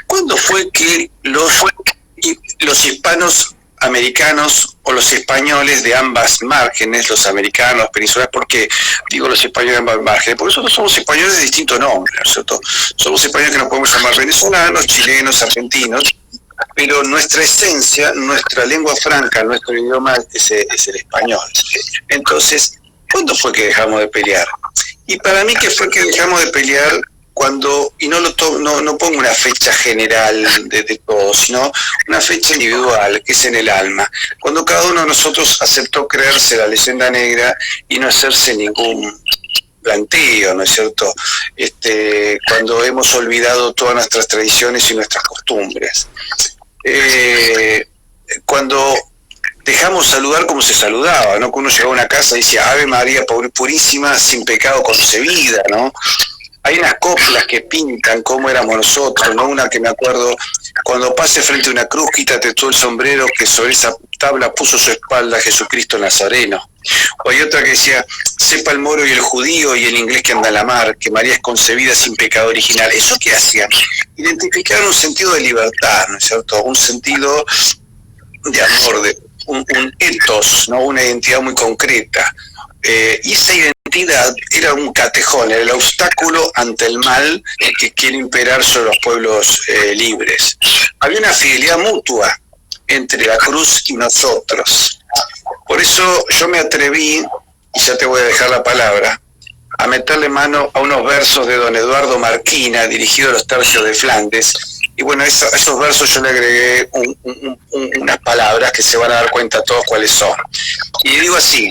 ¿cuándo fue que los hispanos americanos o los españoles de ambas márgenes, los americanos, peninsulares, porque digo los españoles de ambas márgenes, porque nosotros somos españoles de distintos nombres, ¿no es cierto? Somos españoles que nos podemos llamar venezolanos, chilenos, argentinos, pero nuestra esencia, nuestra lengua franca, nuestro idioma es el español. Entonces, ¿cuándo fue que dejamos de pelear? Y para mí que fue que dejamos de pelear cuando, y no pongo una fecha general de todos, sino una fecha individual, que es en el alma, cuando cada uno de nosotros aceptó creerse la leyenda negra y no hacerse ningún planteo, ¿no es cierto? Cuando hemos olvidado todas nuestras tradiciones y nuestras costumbres. Cuando dejamos saludar como se saludaba, ¿no? Cuando uno llegaba a una casa y decía Ave María purísima, sin pecado concebida, ¿no? Hay unas coplas que pintan cómo éramos nosotros, ¿no? Una que me acuerdo, cuando pase frente a una cruz, quítate tú el sombrero, que sobre esa tabla puso su espalda Jesucristo Nazareno. O hay otra que decía, sepa el moro y el judío y el inglés que anda a la mar, que María es concebida sin pecado original. ¿Eso qué hacían? Identificar un sentido de libertad, ¿no es cierto? Un sentido de amor, de un ethos, ¿no? Una identidad muy concreta. Y esa identidad era un catejón, era el obstáculo ante el mal que quiere imperar sobre los pueblos libres. Había una fidelidad mutua entre la cruz y nosotros. Por eso yo me atreví, y ya te voy a dejar la palabra, a meterle mano a unos versos de don Eduardo Marquina, dirigido a los tercios de Flandes. Y bueno, a esos versos yo le agregué unas palabras que se van a dar cuenta todos cuáles son. Y digo así: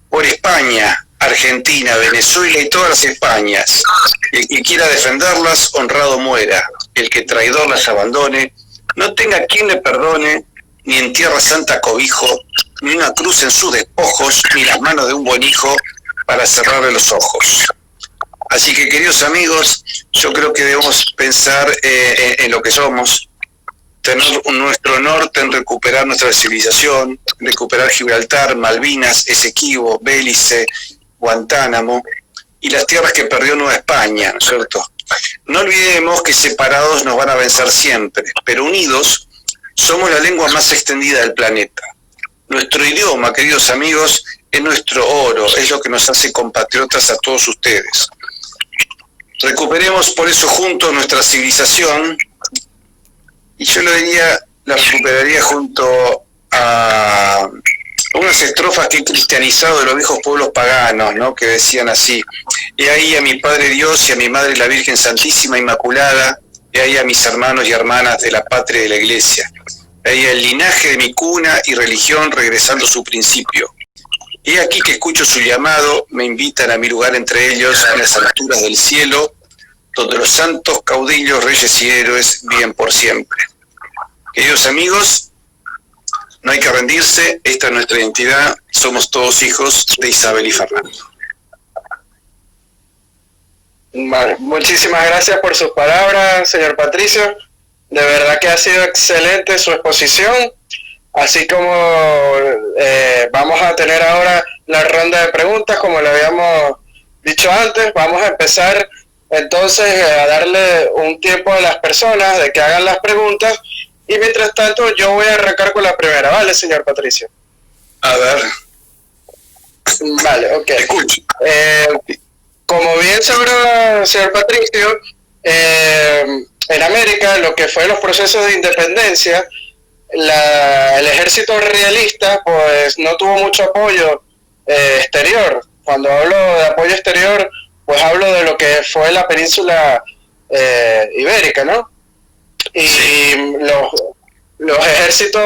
por España, Argentina, Venezuela y todas las Españas, el que quiera defenderlas, honrado muera. El que traidor las abandone, no tenga quien le perdone, ni en tierra santa cobijo, ni una cruz en sus despojos, ni las manos de un buen hijo para cerrarle los ojos. Así que, queridos amigos, yo creo que debemos pensar en lo que somos, tener nuestro norte en recuperar nuestra civilización, recuperar Gibraltar, Malvinas, Esequibo, Bélice, Guantánamo y las tierras que perdió Nueva España, ¿no es cierto? No olvidemos que separados nos van a vencer siempre, pero unidos somos la lengua más extendida del planeta. Nuestro idioma, queridos amigos, es nuestro oro, es lo que nos hace compatriotas a todos ustedes. Recuperemos por eso juntos nuestra civilización, y yo la recuperaría junto a unas estrofas que he cristianizado de los viejos pueblos paganos, ¿no? Que decían así: he ahí a mi Padre Dios y a mi Madre la Virgen Santísima Inmaculada, he ahí a mis hermanos y hermanas de la patria y de la Iglesia, he ahí el linaje de mi cuna y religión regresando a su principio. He aquí que escucho su llamado, me invitan a mi lugar entre ellos en las alturas del cielo, donde los santos caudillos, reyes y héroes viven por siempre. Queridos amigos, no hay que rendirse, esta es nuestra identidad, somos todos hijos de Isabel y Fernando. Vale, muchísimas gracias por sus palabras, señor Patricio. De verdad que ha sido excelente su exposición. Así como vamos a tener ahora la ronda de preguntas, como le habíamos dicho antes, vamos a empezar entonces a darle un tiempo a las personas de que hagan las preguntas, y mientras tanto yo voy a arrancar con la primera, ¿vale, señor Patricio? A ver. Vale, ok. Escucho. Como bien sabrá, señor Patricio, en América, lo que fue los procesos de independencia, el ejército realista pues no tuvo mucho apoyo exterior. Cuando hablo de apoyo exterior, pues hablo de lo que fue la península ibérica, ¿no? Y los ejércitos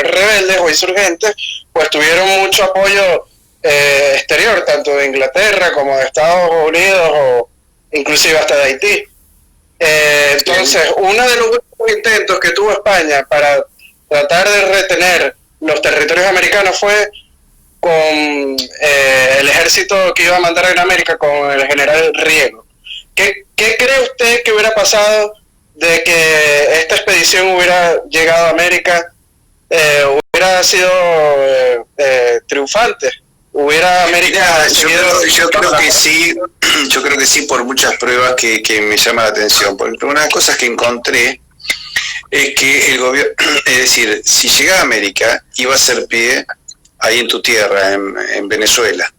rebeldes o insurgentes pues tuvieron mucho apoyo exterior, tanto de Inglaterra como de Estados Unidos o inclusive hasta de Haití. Entonces, uno de los últimos intentos que tuvo España para tratar de retener los territorios americanos fue con el ejército que iba a mandar en América con el general Riego. ¿Qué cree usted que hubiera pasado de que esta expedición hubiera llegado a América? ¿Hubiera sido triunfante? ¿Hubiera América yo creo que sí por muchas pruebas que me llama la atención. Porque una de las cosas que encontré es que el gobierno, es decir, si llegaba a América, iba a hacer pie ahí en tu tierra, en Venezuela.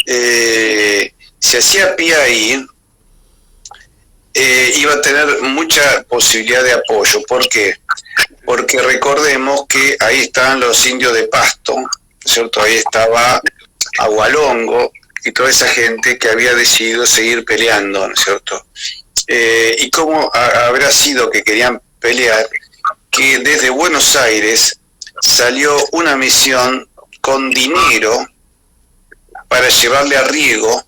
Si hacía pie ahí, iba a tener mucha posibilidad de apoyo. ¿Por qué? Porque recordemos que ahí estaban los indios de Pasto, ¿cierto? Ahí estaba Agualongo y toda esa gente que había decidido seguir peleando, ¿no es cierto? ¿Y cómo habrá sido que querían pelear? Que desde Buenos Aires salió una misión con dinero para llevarle a Riego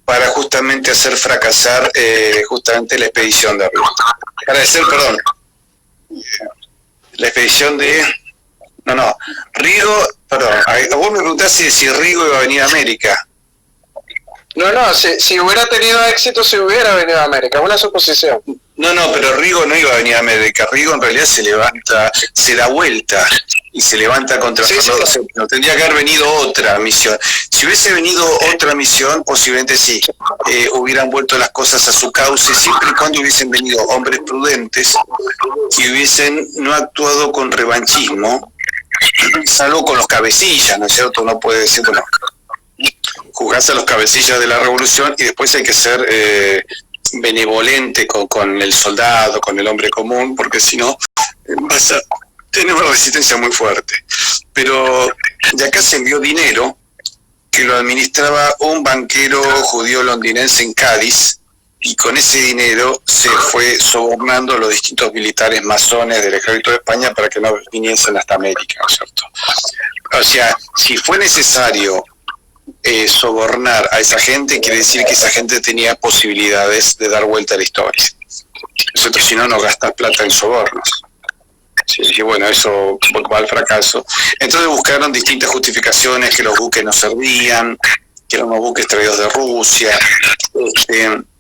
para justamente hacer fracasar justamente la expedición de Riego. Para hacer, perdón, la expedición de... No, Riego, perdón, vos me preguntaste si Riego iba a venir a América. No, si hubiera tenido éxito, si hubiera venido a América, es una suposición. No, pero Riego no iba a venir a América. Riego en realidad se levanta, se da vuelta y se levanta contra Fernando VII. No tendría que haber venido otra misión. Si hubiese venido otra misión, posiblemente sí, hubieran vuelto las cosas a su cauce, siempre y cuando hubiesen venido hombres prudentes y hubiesen no actuado con revanchismo, salvo con los cabecillas, ¿no es cierto? Uno puede decir, bueno, juzgarse a los cabecillas de la revolución y después hay que ser benevolente con el soldado, con el hombre común, porque si no vas a tener una resistencia muy fuerte. Pero de acá se envió dinero que lo administraba un banquero judío londinense en Cádiz, y con ese dinero se fue sobornando a los distintos militares masones del ejército de España para que no viniesen hasta América, ¿no es cierto? O sea, si fue necesario sobornar a esa gente, quiere decir que esa gente tenía posibilidades de dar vuelta a la historia. Nosotros, si no gastas plata en sobornos. Sí, bueno, eso va al fracaso. Entonces buscaron distintas justificaciones, que los buques no servían, que eran unos buques traídos de Rusia.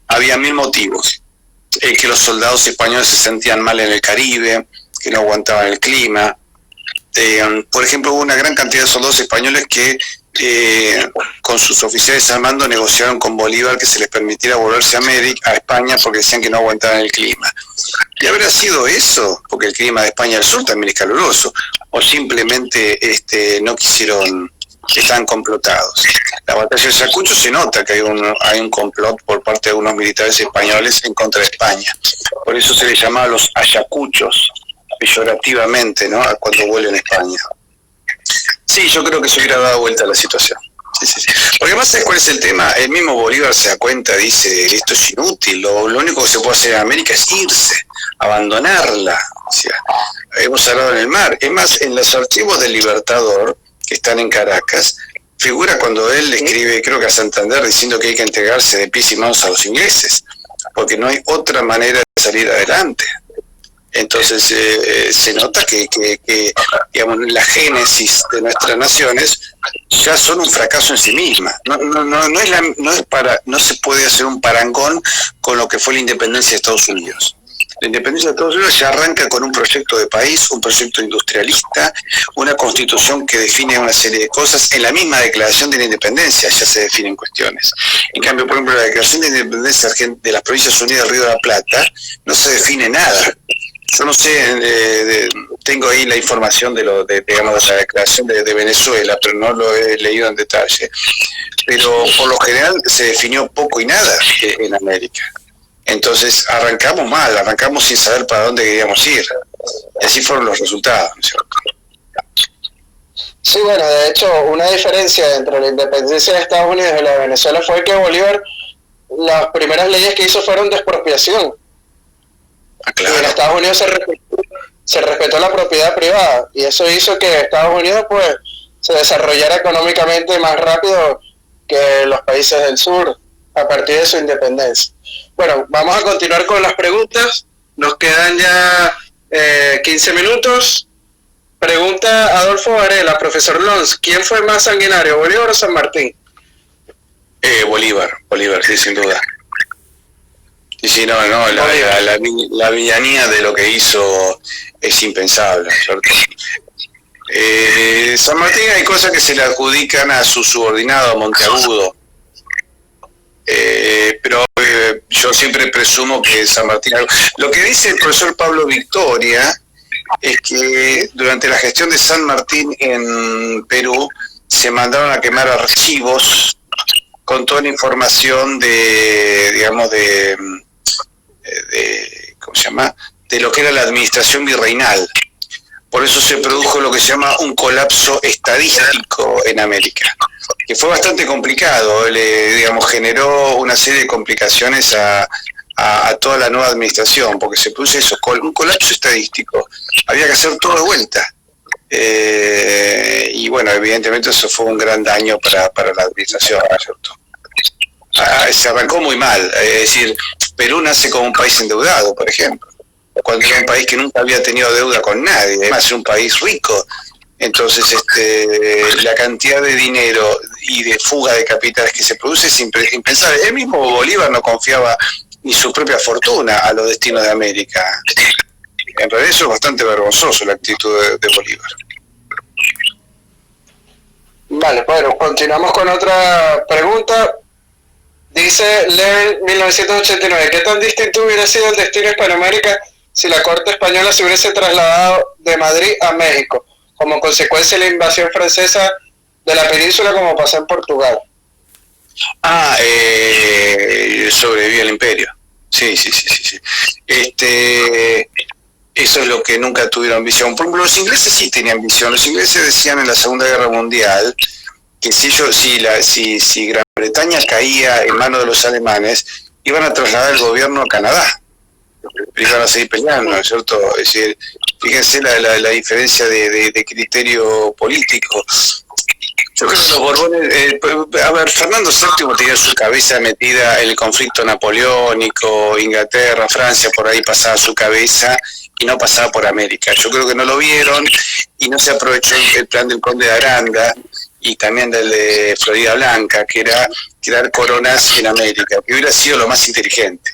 Había mil motivos. Que los soldados españoles se sentían mal en el Caribe, que no aguantaban el clima. Por ejemplo, hubo una gran cantidad de soldados españoles que con sus oficiales al mando negociaron con Bolívar que se les permitiera volverse a España porque decían que no aguantaban el clima. ¿Y habrá sido eso? Porque el clima de España al sur también es caluroso. O simplemente no quisieron, estaban complotados. La batalla de Ayacucho se nota que hay un complot por parte de unos militares españoles en contra de España. Por eso se les llamaba los ayacuchos, peyorativamente, ¿no? Cuando vuelven a España. Sí, yo creo que se hubiera dado vuelta a la situación. Sí. Porque además, ¿sabes cuál es el tema? El mismo Bolívar se da cuenta, dice, esto es inútil, lo único que se puede hacer en América es irse, abandonarla. O sea, hemos hablado en el mar. Es más, en los archivos del Libertador, que están en Caracas, figura cuando él escribe, creo que a Santander, diciendo que hay que entregarse de pies y manos a los ingleses, porque no hay otra manera de salir adelante. Entonces se nota que digamos, la génesis de nuestras naciones ya son un fracaso en sí mismas. No se puede hacer un parangón con lo que fue la independencia de Estados Unidos. La independencia de Estados Unidos ya arranca con un proyecto de país, un proyecto industrialista, una constitución que define una serie de cosas. En la misma declaración de la independencia ya se definen cuestiones. En cambio, por ejemplo, la declaración de independencia de las Provincias Unidas del Río de la Plata no se define nada. Yo no sé, tengo ahí la información digamos, de la declaración de Venezuela, pero no lo he leído en detalle. Pero por lo general se definió poco y nada en América. Entonces arrancamos mal, arrancamos sin saber para dónde queríamos ir. Y así fueron los resultados, ¿no es cierto? Sí, bueno, de hecho, una diferencia entre la independencia de Estados Unidos y la de Venezuela fue que Bolívar, las primeras leyes que hizo fueron de expropiación. Claro. Y en Estados Unidos se respetó la propiedad privada, y eso hizo que Estados Unidos pues se desarrollara económicamente más rápido que los países del sur a partir de su independencia. Bueno, vamos a continuar con las preguntas. Nos quedan ya 15 minutos. Pregunta Adolfo Varela, profesor Lons, ¿quién fue más sanguinario, Bolívar o San Martín? Bolívar, sí, sin duda. Sí, la villanía de lo que hizo es impensable, ¿cierto? San Martín hay cosas que se le adjudican a su subordinado, Monteagudo, pero yo siempre presumo que San Martín... Lo que dice el profesor Pablo Victoria es que durante la gestión de San Martín en Perú se mandaron a quemar archivos con toda la información de ¿cómo se llama? De lo que era la administración virreinal. Por eso se produjo lo que se llama un colapso estadístico en América, que fue bastante complicado, generó una serie de complicaciones a toda la nueva administración, porque se produce eso, un colapso estadístico, había que hacer todo de vuelta. Y bueno, evidentemente eso fue un gran daño para la administración, ¿no es cierto? Se arrancó muy mal, es decir, Perú nace como un país endeudado, por ejemplo, cuando era un país que nunca había tenido deuda con nadie, además era un país rico. Entonces la cantidad de dinero y de fuga de capitales que se produce es impensable. El mismo Bolívar no confiaba ni su propia fortuna a los destinos de América. En realidad eso es bastante vergonzoso, la actitud de Bolívar. Vale, bueno, continuamos con otra pregunta. Dice Len 1989, ¿qué tan distinto hubiera sido el destino de Hispanoamérica si la corte española se hubiese trasladado de Madrid a México, como consecuencia de la invasión francesa de la península, como pasó en Portugal? Sobrevivió el imperio. Sí. Eso es lo que nunca tuvieron visión. Por ejemplo, los ingleses sí tenían visión. Los ingleses decían en la Segunda Guerra Mundial que si Gran Bretaña caía en manos de los alemanes, iban a trasladar el gobierno a Canadá. Pero iban a seguir peleando, ¿no es cierto? Es decir, fíjense la diferencia de criterio político. Yo creo que los Borbones, Fernando VII tenía su cabeza metida en el conflicto napoleónico, Inglaterra, Francia, por ahí pasaba su cabeza y no pasaba por América. Yo creo que no lo vieron y no se aprovechó el plan del Conde de Aranda y también del de Florida Blanca, que era tirar coronas en América, que hubiera sido lo más inteligente.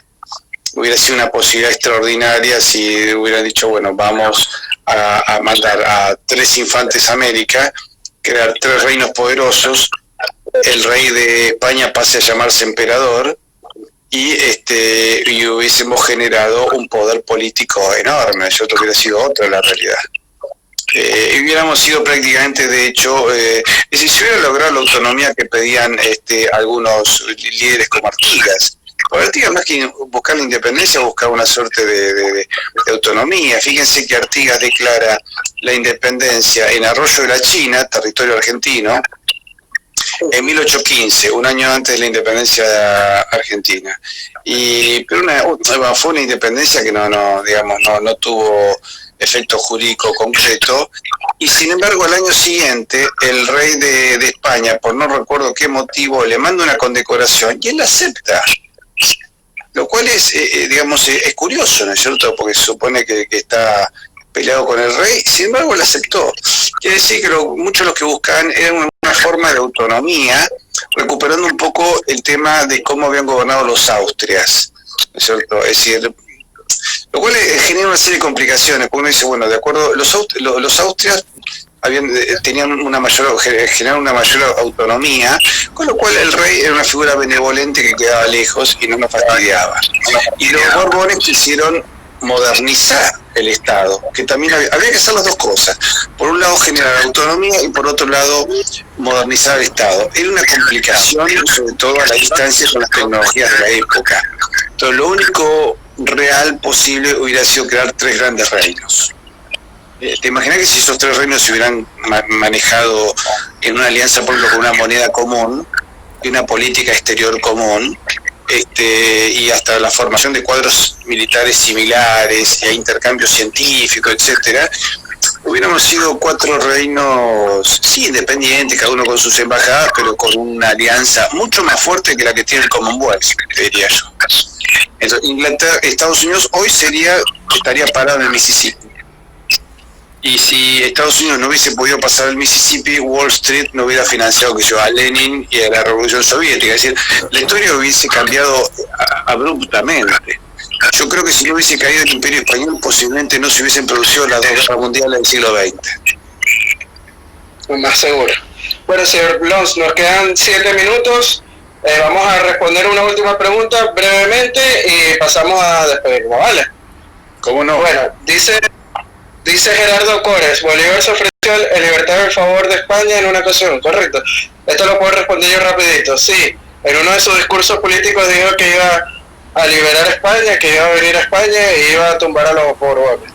Hubiera sido una posibilidad extraordinaria si hubieran dicho, bueno, vamos a mandar a 3 infantes a América, crear 3 reinos poderosos, el rey de España pase a llamarse emperador y hubiésemos generado un poder político enorme. Yo creo que hubiera sido otra la realidad. Y hubiéramos sido prácticamente, de hecho, si se hubiera logrado la autonomía que pedían algunos líderes como Artigas. Artigas, más que buscar la independencia, buscaba una suerte de autonomía. Fíjense que Artigas declara la independencia en Arroyo de la China, territorio argentino, en 1815, un año antes de la independencia argentina. Pero fue una independencia que no tuvo efecto jurídico concreto, y sin embargo al año siguiente el rey de España, por no recuerdo qué motivo, le manda una condecoración y él la acepta. Lo cual es curioso, ¿no es cierto? Porque se supone que está peleado con el rey, sin embargo lo aceptó. Quiere decir que muchos de los que buscaban era una forma de autonomía, recuperando un poco el tema de cómo habían gobernado los Austrias, ¿no es cierto? Es decir, lo cual genera una serie de complicaciones, porque uno dice, bueno, de acuerdo, los Austrias generaron una mayor autonomía, con lo cual el rey era una figura benevolente que quedaba lejos y no nos fastidiaba. Y los Borbones quisieron modernizar el Estado, que también había que hacer las dos cosas. Por un lado generar autonomía y por otro lado modernizar el Estado. Era una complicación, sobre todo a la distancia con las tecnologías de la época. Entonces lo único real posible hubiera sido crear 3 grandes reinos. ¿Te imaginas que si esos 3 reinos se hubieran manejado en una alianza, por ejemplo, con una moneda común y una política exterior común, y hasta la formación de cuadros militares similares y intercambio científico, etcétera, hubiéramos sido 4 reinos, sí, independientes, cada uno con sus embajadas, pero con una alianza mucho más fuerte que la que tiene el Commonwealth, diría yo. Entonces, Estados Unidos hoy estaría parado en el Mississippi. Y si Estados Unidos no hubiese podido pasar el Mississippi, Wall Street no hubiera financiado a Lenin y a la Revolución Soviética. Es decir, la historia hubiese cambiado abruptamente. Yo creo que si no hubiese caído el Imperio Español, posiblemente no se hubiesen producido las 2 guerras mundiales del siglo XX. Más seguro. Bueno, señor Lons, nos quedan 7 minutos. Vamos a responder una última pregunta brevemente y pasamos a despedirnos, ¿vale? ¿Cómo no? Bueno, dice Gerardo Cores, Bolívar se ofreció el libertad en favor de España en una ocasión, ¿correcto? Esto lo puedo responder yo rapidito. Sí, en uno de sus discursos políticos dijo que iba a liberar a España, que iba a venir a España y iba a tumbar a los borbones.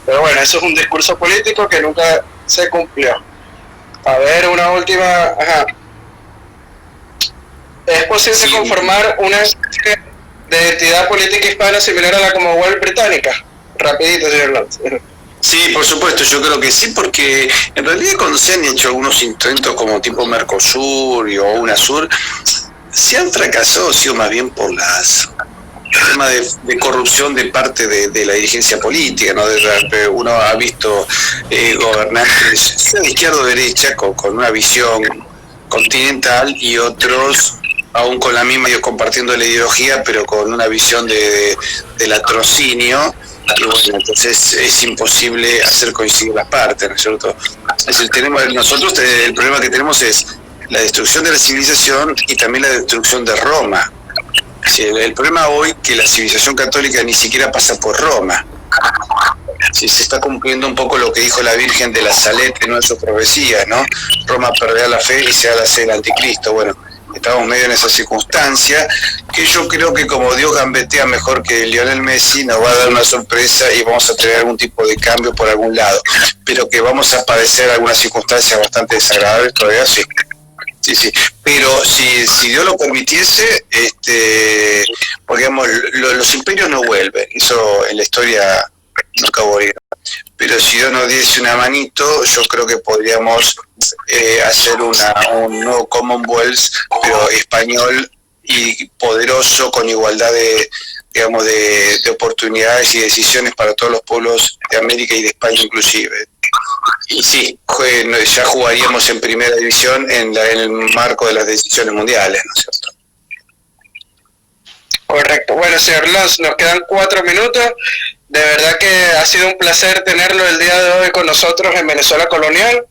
Pero bueno, eso es un discurso político que nunca se cumplió. A ver, una última... Ajá. ¿Es posible conformar una especie de entidad política hispana similar a la Commonwealth británica? Rapidito, señor Lance. Sí, por supuesto, yo creo que sí, porque en realidad cuando se han hecho algunos intentos como tipo Mercosur o UNASUR, se han fracasado, ha sido más bien por el tema de corrupción de parte de la dirigencia política, ¿no? Uno ha visto gobernantes, sea de izquierda o derecha, con una visión continental, y otros aún con la misma, compartiendo la ideología, pero con una visión de latrocinio. Y bueno, entonces es imposible hacer coincidir las partes, ¿no es cierto? Es decir, nosotros el problema que tenemos es la destrucción de la civilización y también la destrucción de Roma. Sí, el problema hoy es que la civilización católica ni siquiera pasa por Roma. Sí, se está cumpliendo un poco lo que dijo la Virgen de la Salette en una de sus profecías, ¿no? Roma perderá la fe y se hará el anticristo. Bueno, estamos medio en esa circunstancia, que yo creo que como Dios gambetea mejor que Lionel Messi, nos va a dar una sorpresa y vamos a tener algún tipo de cambio por algún lado, pero que vamos a padecer algunas circunstancias bastante desagradables todavía, sí. Sí, pero si Dios lo permitiese, porque digamos, los imperios no vuelven, eso en la historia nunca volvieron. Pero si Dios nos diese una manito, yo creo que podríamos hacer un nuevo Commonwealth, pero español y poderoso, con igualdad de oportunidades y decisiones para todos los pueblos de América y de España inclusive. Y sí, ya jugaríamos en primera división en el marco de las decisiones mundiales, ¿no es cierto? Correcto. Bueno, señor Lons, nos quedan 4 minutos. De verdad que ha sido un placer tenerlo el día de hoy con nosotros en Venezuela Colonial.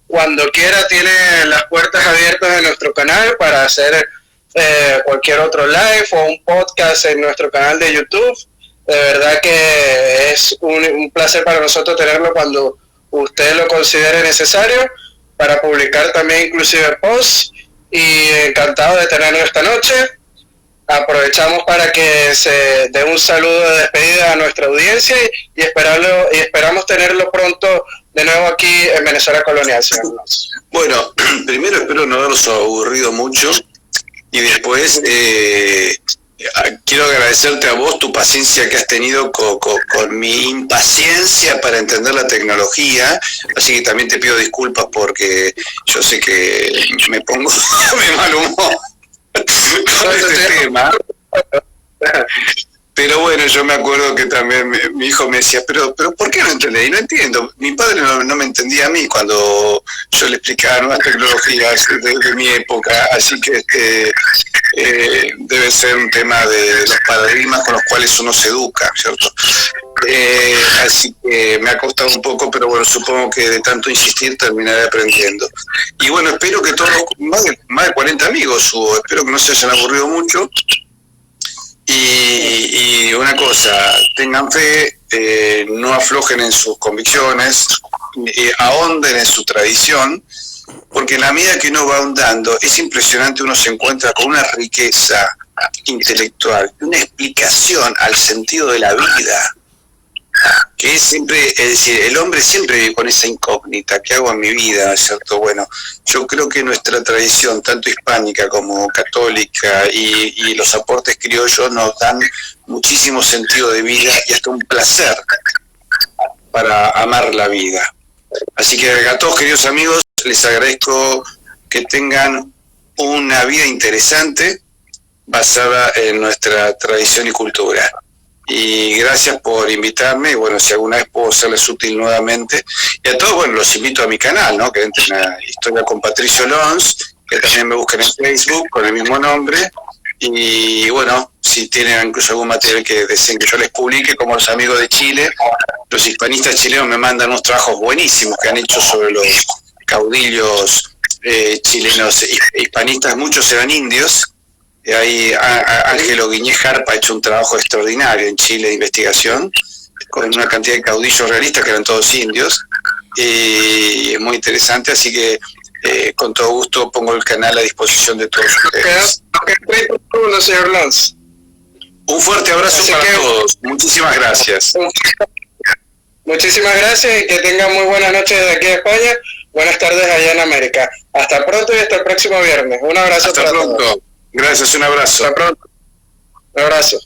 Cuando quiera tiene las puertas abiertas de nuestro canal para hacer cualquier otro live o un podcast en nuestro canal de YouTube. De verdad que es un placer para nosotros tenerlo cuando usted lo considere necesario, para publicar también inclusive posts, y encantado de tenerlo esta noche. Aprovechamos para que se dé un saludo de despedida a nuestra audiencia y esperamos tenerlo pronto de nuevo aquí en Venezuela Colonial, señor. Bueno, primero espero no haberlos aburrido mucho, y después quiero agradecerte a vos tu paciencia que has tenido con mi impaciencia para entender la tecnología, así que también te pido disculpas porque yo sé que me pongo de mal humor con este tema. Pero bueno, yo me acuerdo que también mi hijo me decía, pero ¿por qué no entendés? Y no entiendo. Mi padre no me entendía a mí cuando yo le explicaba nuevas tecnologías de mi época, así que debe ser un tema de los paradigmas con los cuales uno se educa, ¿cierto? Así que me ha costado un poco, pero bueno, supongo que de tanto insistir terminaré aprendiendo. Y bueno, espero que todos, más de 40 amigos hubo, espero que no se hayan aburrido mucho. Y una cosa, tengan fe, no aflojen en sus convicciones, ahonden en su tradición, porque en la medida que uno va ahondando, es impresionante, uno se encuentra con una riqueza intelectual, una explicación al sentido de la vida, que es siempre, es decir, el hombre siempre vive con esa incógnita, ¿qué hago en mi vida? ¿Cierto? Bueno, yo creo que nuestra tradición, tanto hispánica como católica, y los aportes criollos nos dan muchísimo sentido de vida y hasta un placer para amar la vida. Así que a todos, queridos amigos, les agradezco que tengan una vida interesante basada en nuestra tradición y cultura. Y gracias por invitarme, y bueno, si alguna vez puedo serles útil nuevamente. Y a todos, bueno, los invito a mi canal, ¿no? Que entren a Historia con Patricio Lons, que también me busquen en Facebook con el mismo nombre. Y bueno, si tienen incluso algún material que deseen que yo les publique, como los amigos de Chile, los hispanistas chilenos me mandan unos trabajos buenísimos que han hecho sobre los caudillos chilenos hispanistas, muchos eran indios, Ahí Ángelo Guiñé Jarpa ha hecho un trabajo extraordinario en Chile de investigación, con una cantidad de caudillos realistas que eran todos indios, y es muy interesante, así que con todo gusto pongo el canal a disposición de todos ustedes. Señor Lons. Un fuerte abrazo para todos, muchísimas gracias. Muchísimas gracias y que tengan muy buenas noches desde aquí de España, buenas tardes allá en América. Hasta pronto y hasta el próximo viernes. Un abrazo para todos. Gracias, un abrazo. Hasta pronto. Un abrazo.